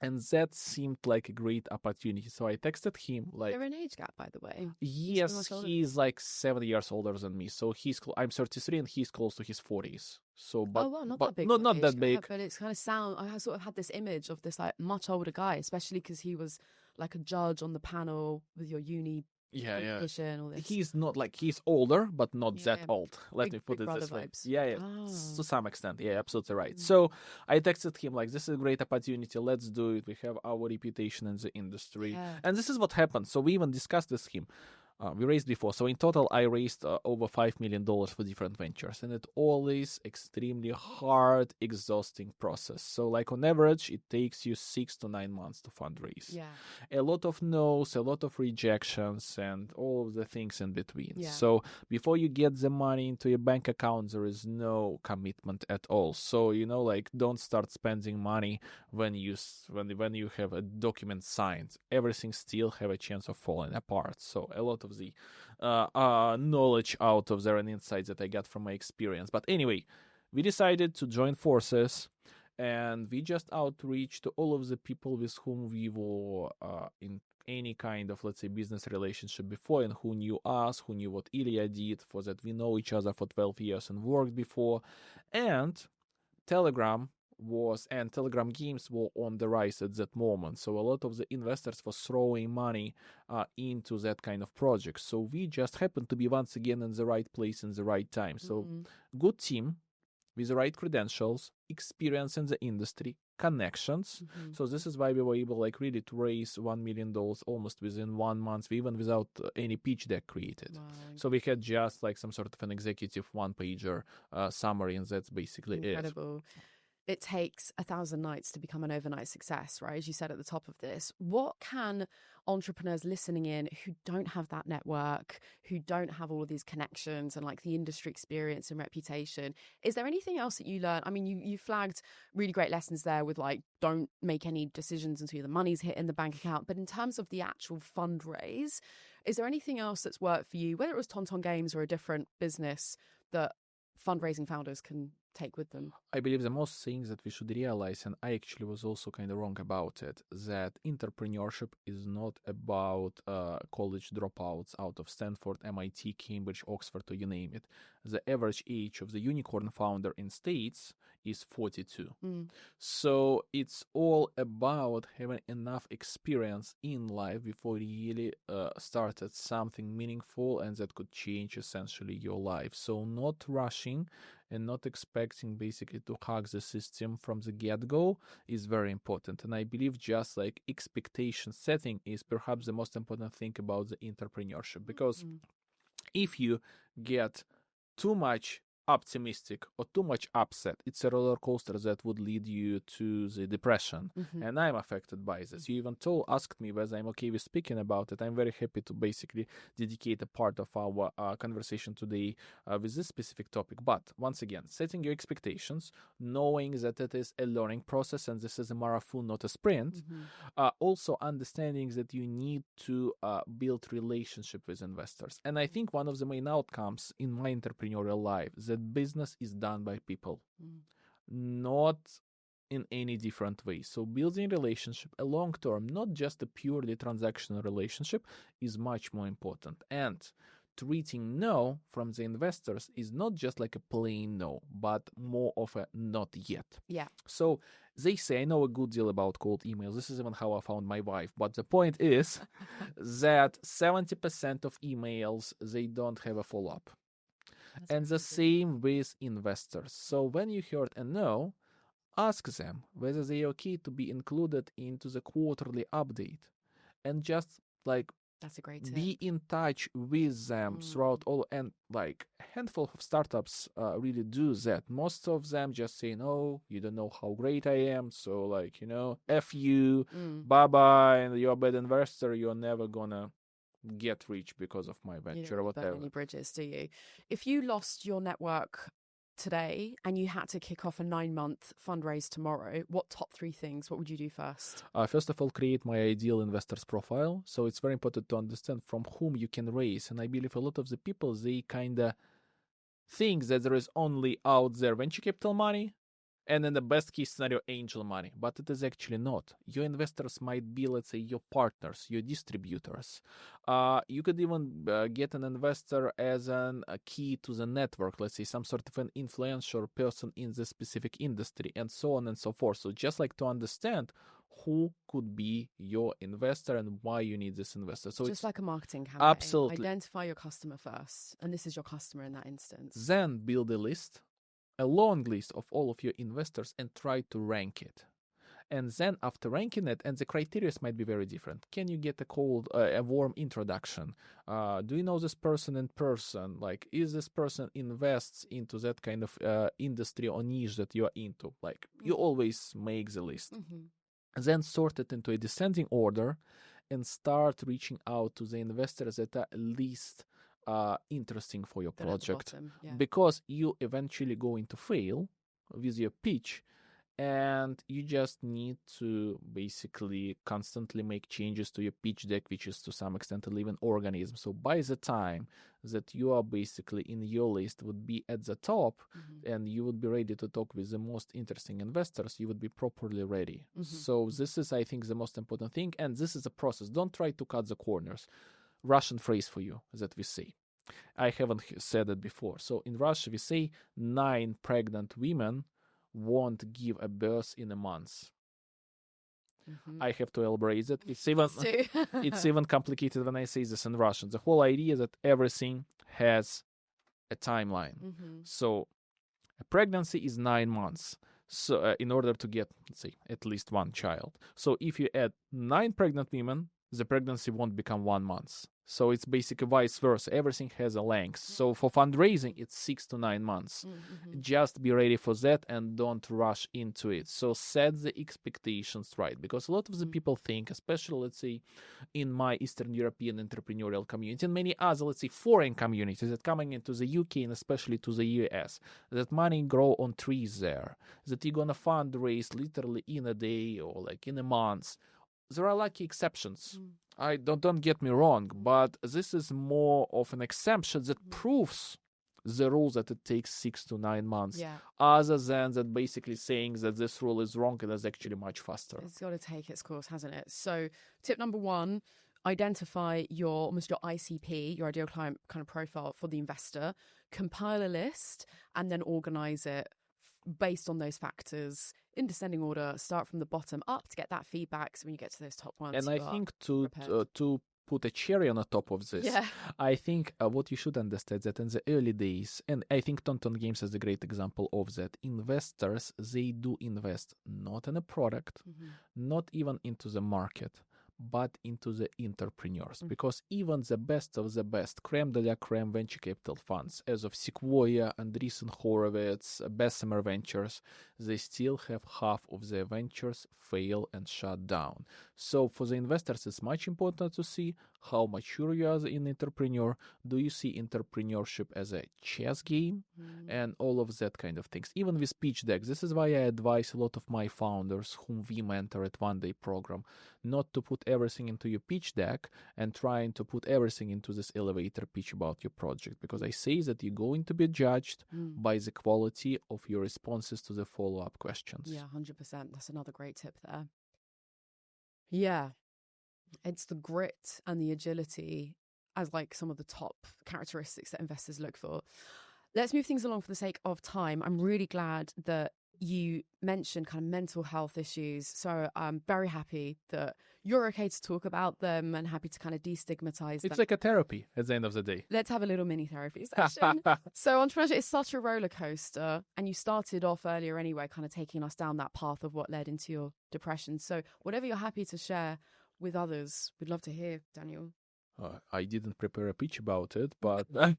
And that seemed like a great opportunity. So I texted him like, They're an age gap, by the way. yes, he's like 7 years older than me. So I'm 33 and he's close to his 40s. So, but, oh, well, not but that big. not that big. But it's kind of I sort of had this image of this like much older guy, especially because he was like a judge on the panel with your uni competition. All this. He's not like, he's older, but not that old. Let me put big it this way. vibes. Yeah. Oh. To some extent. Yeah, absolutely right. So I texted him like, this is a great opportunity. Let's do it. We have our reputation in the industry. Yeah. And this is what happened. So we even discussed with him. We raised before. So in total, I raised over $5 million for different ventures. And it always extremely hard, exhausting process. So like on average, it takes you 6 to 9 months to fundraise. Yeah. A lot of no's, a lot of rejections, and all of the things in between. Yeah. So before you get the money into your bank account, there is no commitment at all. So, like, don't start spending money when you have a document signed. Everything still have a chance of falling apart. So a lot of the knowledge out of there and insights that I got from my experience. But anyway, we decided to join forces, and we just outreach to all of the people with whom we were in any kind of, let's say, business relationship before, and who knew us, who knew what Ilya did, for that we know each other for 12 years and worked before. And Telegram games were on the rise at that moment. So a lot of the investors were throwing money into that kind of project. So we just happened to be once again in the right place in the right time. So good team with the right credentials, experience in the industry, connections. So this is why we were able really to raise $1 million almost within 1 month, even without any pitch deck created. Wow. So we had just some sort of an executive one-pager summary, and that's basically incredible. It takes 1,000 nights to become an overnight success, right? As you said at the top of this, what can entrepreneurs listening in who don't have that network, who don't have all of these connections and the industry experience and reputation, is there anything else that you learn? I mean, you flagged really great lessons there with don't make any decisions until the money's hit in the bank account. But in terms of the actual fundraise, is there anything else that's worked for you, whether it was TonTon Games or a different business, that fundraising founders can take with them? I believe the most things that we should realize, and I actually was also kind of wrong about it, that entrepreneurship is not about college dropouts out of Stanford, MIT, Cambridge, Oxford, or you name it. The average age of the unicorn founder in States is 42. So it's all about having enough experience in life before you really started something meaningful and that could change essentially your life. So not rushing and not expecting basically to hack the system from the get-go is very important. And I believe just expectation setting is perhaps the most important thing about the entrepreneurship, because if you get too much optimistic or too much upset, it's a roller coaster that would lead you to the depression. And I'm affected by this. You even asked me whether I'm okay with speaking about it. I'm very happy to basically dedicate a part of our conversation today with this specific topic. But once again, setting your expectations, knowing that it is a learning process and this is a marathon, not a sprint. Also understanding that you need to build relationship with investors. And I think one of the main outcomes in my entrepreneurial life, that business is done by people, not in any different way. So building relationship, a long-term, not just a purely transactional relationship, is much more important. And treating no from the investors is not just like a plain no, but more of a not yet. Yeah. So they say, I know a good deal about cold emails. This is even how I found my wife. But the point is that 70% of emails, they don't have a follow-up. And the same with investors. So when you heard a no, ask them whether they're okay to be included into the quarterly update, and just That's a great tip. Be in touch with them throughout all, and like a handful of startups really do that. Most of them just say, no, you don't know how great I am, so like, F you, bye-bye, and you're a bad investor, you're never gonna get rich because of my venture or whatever. Burn any bridges, do you? If you lost your network today and you had to kick off a 9-month fundraise tomorrow, what top 3 things, what would you do first? First of all, create my ideal investors profile. So it's very important to understand from whom you can raise. And I believe a lot of the people, they kind of think that there is only out there venture capital money and in the best case scenario, angel money. But it is actually not. Your investors might be, let's say, your partners, your distributors. You could even get an investor as a key to the network, let's say some sort of an influential person in the specific industry, and so on and so forth. So just like to understand who could be your investor and why you need this investor. So just it's like a marketing campaign. Absolutely. Identify your customer first, and this is your customer in that instance. Then build a long list of all of your investors, and try to rank it. And then after ranking it, and the criteria might be very different. Can you get a warm introduction? Do you know this person in person? Like, is this person invests into that kind of industry or niche that you are into? Like, you always make the list. Then sort it into a descending order and start reaching out to the investors that are least interesting for your project, because you eventually going to fail with your pitch, and you just need to basically constantly make changes to your pitch deck, which is to some extent a living organism. So by the time that you are basically in your list would be at the top, and you would be ready to talk with the most interesting investors, you would be properly ready. So this is, I think, the most important thing, and this is a process. Don't try to cut the corners. Russian phrase for you that we say. I haven't said it before. So in Russia, we say 9 pregnant women won't give a birth in a month. I have to elaborate it. It's even complicated when I say this in Russian. The whole idea that everything has a timeline. So a pregnancy is 9 months. So in order to get, let's say, at least one child. So if you add 9 pregnant women, the pregnancy won't become 1 month. So it's basically vice versa. Everything has a length. So for fundraising, it's 6 to 9 months. Just be ready for that and don't rush into it. So set the expectations right. Because a lot of the people think, especially, let's say, in my Eastern European entrepreneurial community and many other, let's say, foreign communities that coming into the UK and especially to the US, that money grow on trees there. That you're going to fundraise literally in a day or like in a month. There are lucky exceptions. I don't get me wrong, but this is more of an exception that proves the rule that it takes 6 to 9 months, other than that basically saying that this rule is wrong and is actually much faster. It's got to take its course, hasn't it? So tip number 1, identify your ICP, your ideal client kind of profile for the investor, compile a list, and then organize it based on those factors in descending order. Start from the bottom up to get that feedback, so when you get to those top ones, and I think to put a cherry on the top of this, I think what you should understand that in the early days, and I think TonTon Games is a great example of that, investors, they do invest not in a product, not even into the market, but into the entrepreneurs. Because even the best of the best, creme de la creme venture capital funds, as of Sequoia, Andreessen Horowitz, Bessemer Ventures, they still have half of their ventures fail and shut down. So for the investors, it's much important to see how mature you are as an entrepreneur. Do you see entrepreneurship as a chess game? And all of that kind of things. Even with pitch decks, this is why I advise a lot of my founders whom we mentor at One Day program, not to put everything into your pitch deck and trying to put everything into this elevator pitch about your project. Because I say that you're going to be judged by the quality of your responses to the follow-up questions. Yeah, 100%. That's another great tip there. Yeah. It's the grit and the agility as like some of the top characteristics that investors look for. Let's move things along for the sake of time. I'm really glad that you mentioned kind of mental health issues. So I'm very happy that you're okay to talk about them and happy to kind of destigmatize them. It's like a therapy at the end of the day. Let's have a little mini therapy session. So entrepreneurship is such a roller coaster, and you started off earlier anyway, kind of taking us down that path of what led into your depression. So whatever you're happy to share with others, we'd love to hear, Daniil. I didn't prepare a pitch about it, but You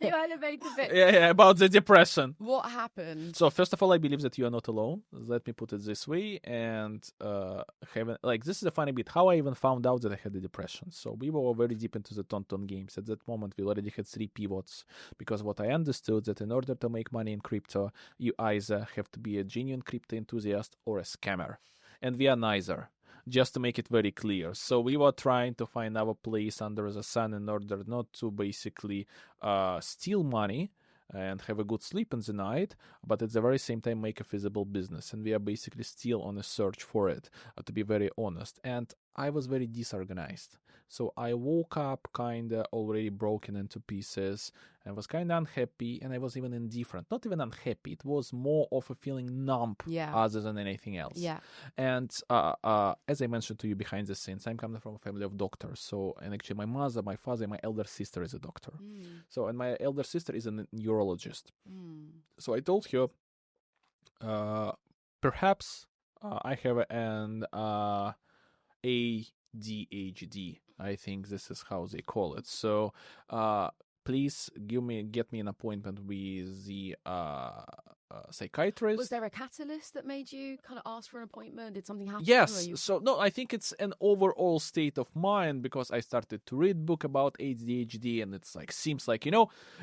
elevated it. yeah, about the depression. What happened? So first of all, I believe that you are not alone. Let me put it this way, and this is a funny bit. How I even found out that I had a depression. So we were very deep into the TonTon games. At that moment, we already had 3 pivots because what I understood that in order to make money in crypto, you either have to be a genuine crypto enthusiast or a scammer, and we are neither. Just to make it very clear. So we were trying to find our place under the sun in order not to basically steal money and have a good sleep in the night, but at the very same time make a feasible business. And we are basically still on a search for it, to be very honest. And I was very disorganized. So I woke up kind of already broken into pieces and was kind of unhappy, and I was even indifferent. Not even unhappy. It was more of a feeling numb other than anything else. Yeah. And as I mentioned to you behind the scenes, I'm coming from a family of doctors. So, and actually my mother, my father, my elder sister is a doctor. So, and my elder sister is a neurologist. So I told her, perhaps I have an ADHD. I think this is how they call it. So, please get me an appointment with the psychiatrist. Was there a catalyst that made you kind of ask for an appointment? Did something happen? Yes. So no, I think it's an overall state of mind because I started to read book about ADHD, and it's like seems like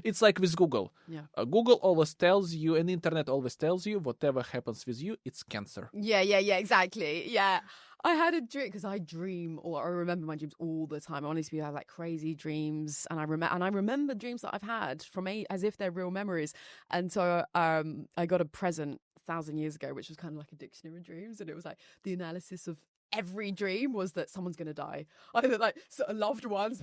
it's like with Google. Yeah. Google always tells you, and internet always tells you, whatever happens with you, it's cancer. Yeah, exactly. Yeah. I had a dream because I dream, or I remember my dreams all the time. Honestly, I have like crazy dreams, and I remember dreams that I've had from as if they're real memories. And so I got a present 1,000 years ago, which was kind of like a dictionary of dreams, and it was like the analysis of every dream was that someone's going to die, either like loved ones.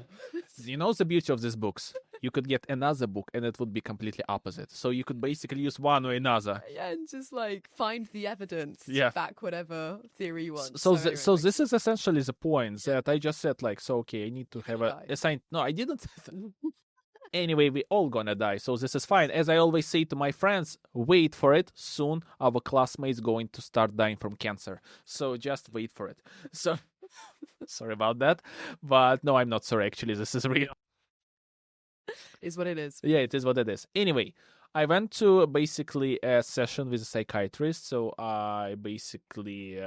You know the beauty of these books? You could get another book and it would be completely opposite. So you could basically use one or another. Yeah, and just like find the evidence to back whatever theory you want. So this is essentially the point that I just said, like, so okay, I need to have a sign. No, I didn't. Anyway, we all gonna die, so this is fine. As I always say to my friends, wait for it. Soon our classmates going to start dying from cancer. So just wait for it. So sorry about that. But no, I'm not sorry. Actually, this is real. Is what it is. Yeah, it is what it is. Anyway, I went to basically a session with a psychiatrist. So I basically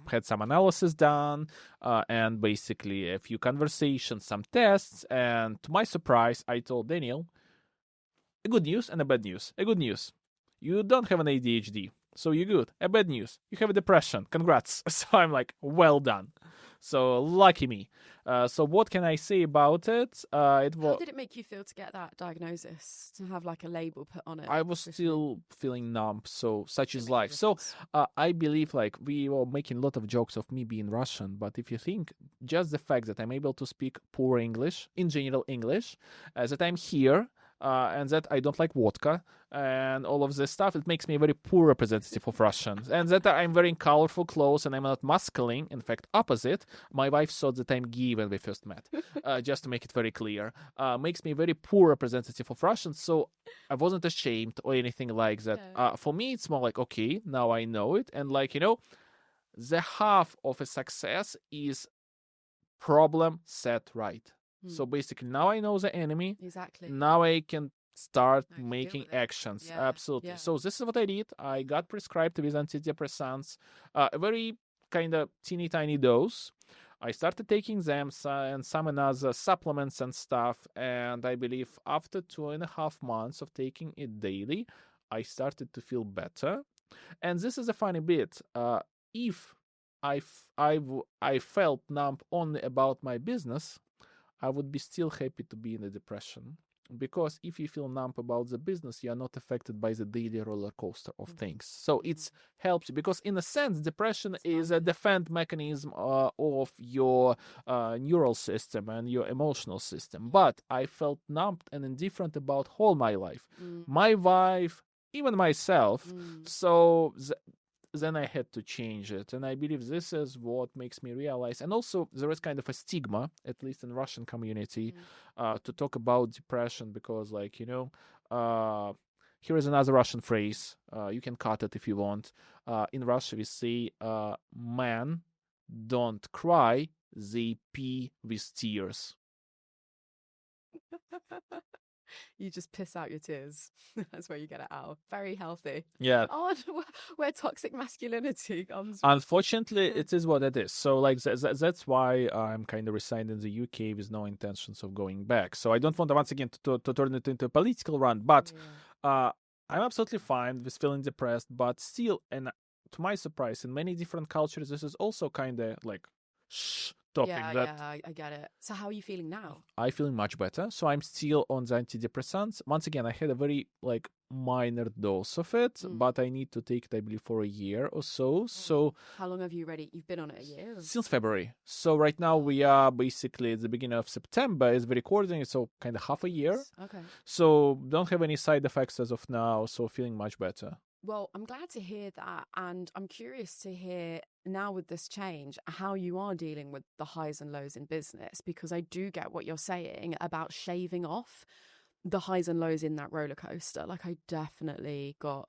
had some analysis done and basically a few conversations, some tests. And to my surprise, I told Daniil a good news and a bad news. A good news, you don't have an ADHD, so you're good. A bad news, you have a depression. Congrats. So I'm like, well done. So lucky me. So what can I say about it? How did it make you feel to get that diagnosis, to have like a label put on it? I was still feeling numb, so such is life. So I believe like we were making a lot of jokes of me being Russian, but if you think just the fact that I'm able to speak poor English, in general English, that I'm here, and that I don't like vodka and all of this stuff, it makes me a very poor representative of Russians. And that I'm wearing colorful clothes and I'm not masculine. In fact, opposite. My wife thought that I'm gay when we first met, just to make it very clear. Makes me a very poor representative of Russians. So I wasn't ashamed or anything like that. Yeah. For me, it's more like, okay, now I know it. And like, the half of a success is problem set right. So basically, now I know the enemy. Exactly. Now I can start I can making deal with it. actions. Yeah, Absolutely. yeah. So this is what I did. I got prescribed with antidepressants, a very kind of teeny tiny dose. I started taking them and some other supplements and stuff. And I believe after 2.5 months of taking it daily, I started to feel better. And this is a funny bit. If I felt numb only about my business, I would be still happy to be in a depression. Because if you feel numb about the business, you are not affected by the daily roller coaster of things. So it helps you because, in a sense, depression is a defense mechanism of your neural system and your emotional system. But I felt numb and indifferent about whole my life, my wife, even myself. So then I had to change it. And I believe this is what makes me realize. And also there is kind of a stigma, at least in Russian community, to talk about depression because here is another Russian phrase. You can cut it if you want. In Russia, we say, men don't cry, they pee with tears. You just piss out your tears. That's where you get it out. Very healthy. Yeah. Oh, where toxic masculinity comes. Unfortunately, it is what it is. So, like, that's why I'm kind of resigned in the UK with no intentions of going back. So I don't want, once again, to turn it into a political run. But I'm absolutely fine with feeling depressed. But still, and to my surprise, in many different cultures, this is also kind of like topic. I get it. So how are you feeling now? I'm feeling much better. So I'm still on the antidepressants. Once again, I had a very minor dose of it, but I need to take it, I believe, for a year or so. So how long have you you've been on it? A year? Since February. So right now we are basically at the beginning of September is the recording, so kind of half a year. Okay. So don't have any side effects as of now, so feeling much better. Well, I'm glad to hear that. And I'm curious to hear now with this change, how you are dealing with the highs and lows in business, because I do get what you're saying about shaving off the highs and lows in that roller coaster. Like, I definitely got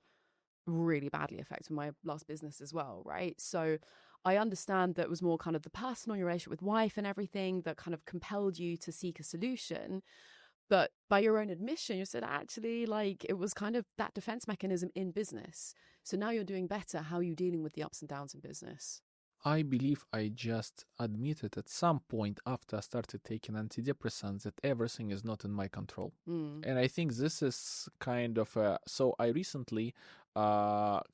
really badly affected my last business as well, right? So I understand that it was more kind of the personal, your relationship with wife and everything that kind of compelled you to seek a solution. But by your own admission, you said actually, like, it was kind of that defense mechanism in business. So now you're doing better. How are you dealing with the ups and downs in business? I believe I just admitted at some point after I started taking antidepressants that everything is not in my control. And I think this is kind of so I recently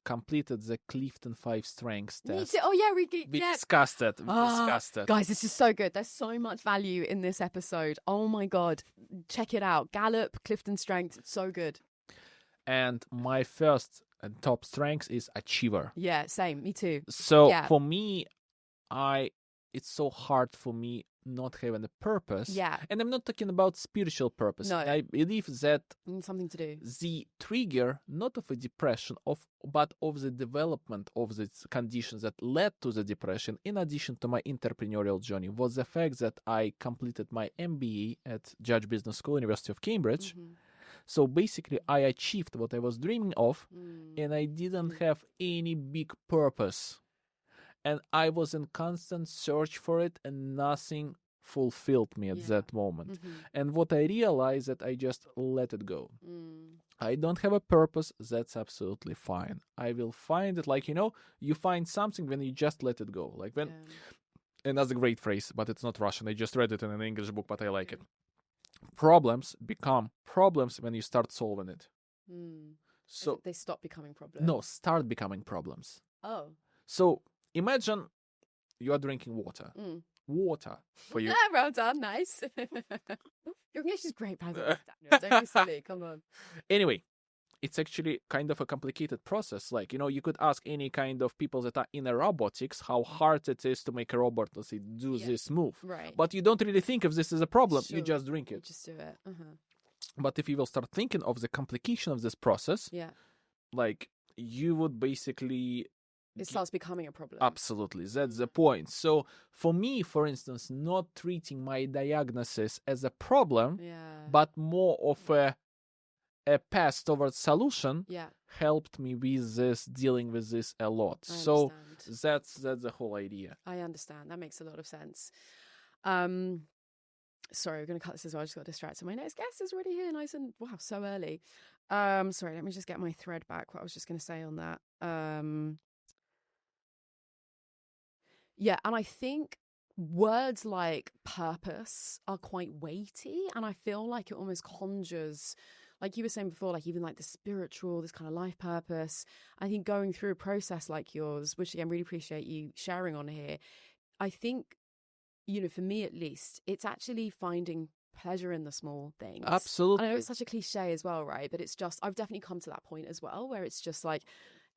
completed the Clifton 5 Strengths test. Me too. Oh, yeah, we discussed it. Guys, this is so good. There's so much value in this episode. Oh my God. Check it out. Gallup, Clifton Strengths. It's so good. And my first top strength is achiever. Yeah, same. Me too. So for me, it's so hard for me not having a purpose. Yeah. And I'm not talking about spiritual purpose. No. I believe that something to do. The trigger, not of a depression, but of the development of the conditions that led to the depression, in addition to my entrepreneurial journey, was the fact that I completed my MBA at Judge Business School, University of Cambridge. So basically, I achieved what I was dreaming of, and I didn't have any big purpose. And I was in constant search for it, and nothing fulfilled me at that moment. And what I realized that I just let it go. I don't have a purpose. That's absolutely fine. I will find it, like, you find something when you just let it go. Like when, and that's a great phrase, but it's not Russian. I just read it in an English book, but I like it. Problems become problems when you start solving it. So they stop becoming problems. No, start becoming problems. Oh. So imagine you are drinking water. Water for you. Well done, nice. Your English is great, by the way. Daniel. Don't be silly. Come on. Anyway, it's actually kind of a complicated process. Like, you could ask any kind of people that are in robotics how hard it is to make a robot, let's say, do this move. Right. But you don't really think of this as a problem. Sure. You just drink it. You just do it. But if you will start thinking of the complication of this process, like, you would basically... It starts becoming a problem. Absolutely. That's the point. So for me, for instance, not treating my diagnosis as a problem, but more of a path towards solution helped me with this, dealing with this a lot. So that's the whole idea. I understand. That makes a lot of sense. Sorry, we're going to cut this as well. I just got distracted. My next guest is already here, nice and, wow, so early. Sorry, let me just get my thread back, what I was just going to say on that. Yeah, and I think words like purpose are quite weighty, and I feel like it almost conjures, like you were saying before, like even like the spiritual, this kind of life purpose. I think going through a process like yours, which again, really appreciate you sharing on here, I think, for me at least, it's actually finding pleasure in the small things. Absolutely. I know it's such a cliche as well, right? But it's just, I've definitely come to that point as well, where it's just like,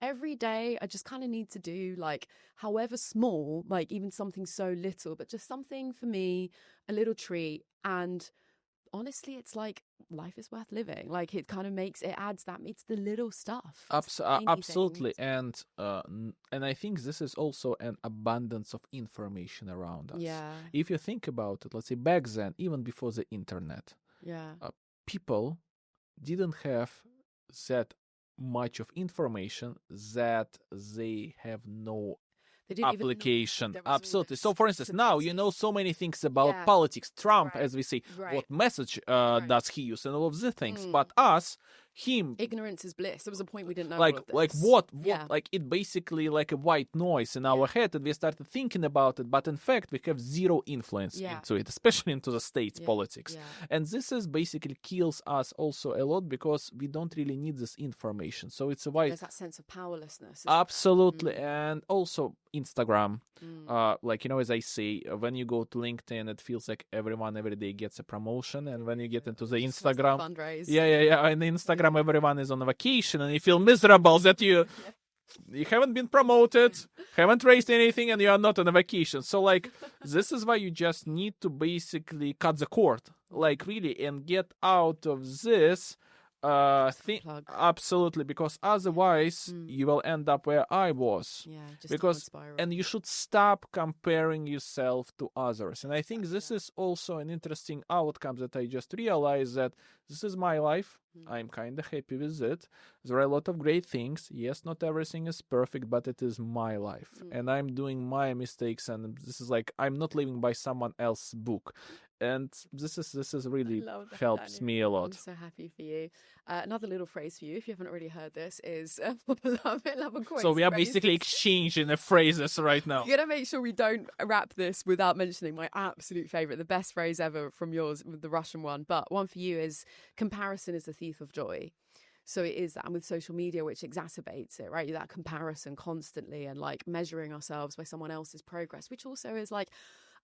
every day I just kind of need to do, like, however small, like even something so little, but just something for me, a little treat. And honestly, it's like life is worth living. Like it kind of it's the little stuff. Absolutely. And I think this is also an abundance of information around us. Yeah. If you think about it, let's say back then, even before the internet, people didn't have that much of information that they have no They didn't even know application. there was all Absolutely. this So, for instance, now you know so many things about politics. Trump, Right. as we say, Right. what message does he use, and all of these things. But him, ignorance is bliss. There was a point we didn't know like all of this. like what Yeah. like it basically like a white noise in our head, and we started thinking about it, but in fact we have zero influence into it, especially into the state's politics. And this is basically kills us also a lot, because we don't really need this information. So it's a white, there's that sense of powerlessness. absolutely. And also Instagram, like, you know, as I say, when you go to LinkedIn, it feels like everyone every day gets a promotion, and when you get into the Instagram, fundraise. and Instagram, everyone is on a vacation, and you feel miserable that you haven't been promoted, haven't raised anything, and you are not on a vacation. So like, this is why you just need to basically cut the cord, like really, and get out of this thing. Absolutely, because otherwise you will end up where I was. Because and you should stop comparing yourself to others. And I think this is also an interesting outcome, that I just realized that this is my life. I'm kind of happy with it. There are a lot of great things. Yes, not everything is perfect, but it is my life, and I'm doing my mistakes, and this is like, I'm not living by someone else's book. And this is really helps Daniil. me a lot. I'm so happy for you. Another little phrase for you, if you haven't already heard this, is love and coin. So we are basically exchanging the phrases right now. We're going to make sure we don't wrap this without mentioning my absolute favourite, the best phrase ever from yours, with the Russian one. But one for you is, comparison is the thief of joy. So it is that, and with social media, which exacerbates it, right? That comparison constantly, and like measuring ourselves by someone else's progress, which also is like,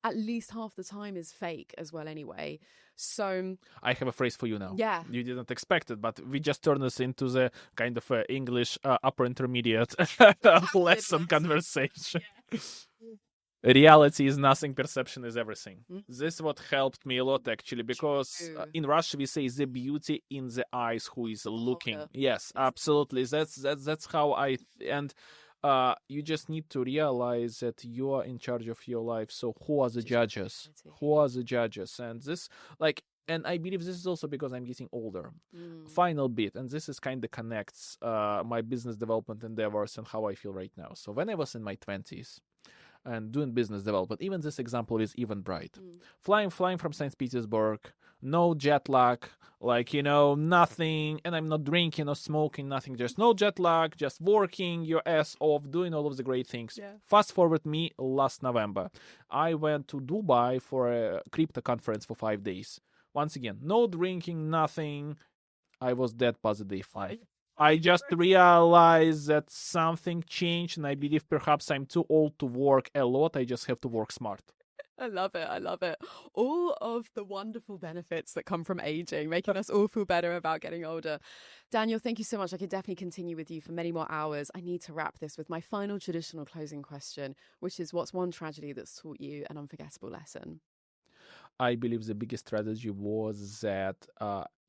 at least half the time is fake as well anyway. So I have a phrase for you now. Yeah. You didn't expect it, but we just turned this into the kind of English upper intermediate lesson conversation. Yeah. Reality is nothing, perception is everything. This is what helped me a lot, actually, because in Russia we say the beauty in the eyes who is looking. Yes, absolutely. That's how you just need to realize that you are in charge of your life. So who are the judges? Who are the judges? And this, like, and I believe this is also because I'm getting older. Final bit, and this is kind of connects my business development endeavors and how I feel right now. So when I was in my 20s and doing business development, even this example is even bright. Flying from St. Petersburg, no jet lag, like, you know, nothing, and I'm not drinking or smoking, nothing, just no jet lag, just working your ass off, doing all of the great things. Fast forward me last November. I went to Dubai for a crypto conference for 5 days. Once again, no drinking, nothing. I was dead positive. I just realized that something changed, and I believe perhaps I'm too old to work a lot. I just have to work smart. I love it. I love it. All of the wonderful benefits that come from aging, making us all feel better about getting older. Daniil, thank you so much. I could definitely continue with you for many more hours. I need to wrap this with my final traditional closing question, which is, what's one tragedy that's taught you an unforgettable lesson? I believe the biggest strategy was that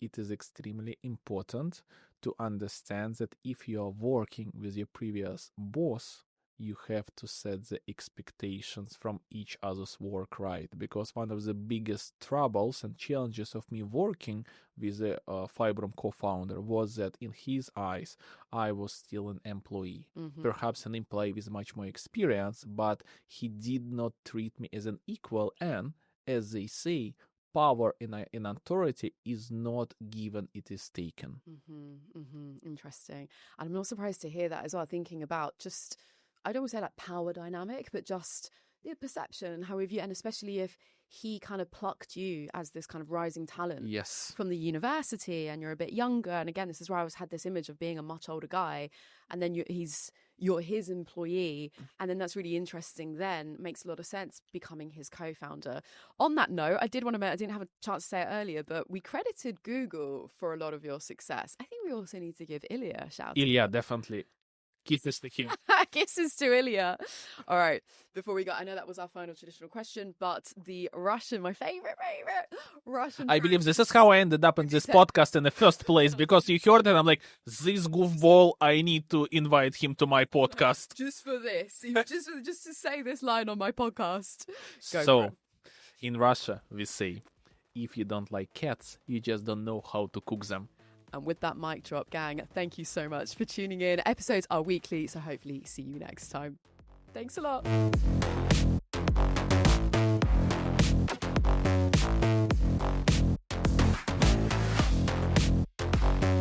it is extremely important to understand that if you are working with your previous boss, you have to set the expectations from each other's work right. Because one of the biggest troubles and challenges of me working with a Fibrom co-founder was that in his eyes, I was still an employee. Perhaps an employee with much more experience, but he did not treat me as an equal. And as they say, power in authority is not given, it is taken. Interesting. And I'm not surprised to hear that as well, thinking about just, I don't want to say like power dynamic, but just the perception, how we view, and especially if he kind of plucked you as this kind of rising talent from the university, and you're a bit younger. And again, this is where I always had this image of being a much older guy, and then you're his employee, and then that's really interesting. Then makes a lot of sense becoming his co-founder. On that note, I didn't have a chance to say it earlier, but we credited Google for a lot of your success. I think we also need to give Ilya a shout. Ilya, definitely. Kisses to him. Kisses to Ilya. All right. Before we go, I know that was our final traditional question, but the Russian, my favorite Russian. I believe this is how I ended up in this podcast in the first place, because you heard it. I'm like, this goofball, I need to invite him to my podcast. Just for this. just to say this line on my podcast. So, in Russia, we say, if you don't like cats, you just don't know how to cook them. And with that mic drop, gang, thank you so much for tuning in. Episodes are weekly, so hopefully see you next time. Thanks a lot.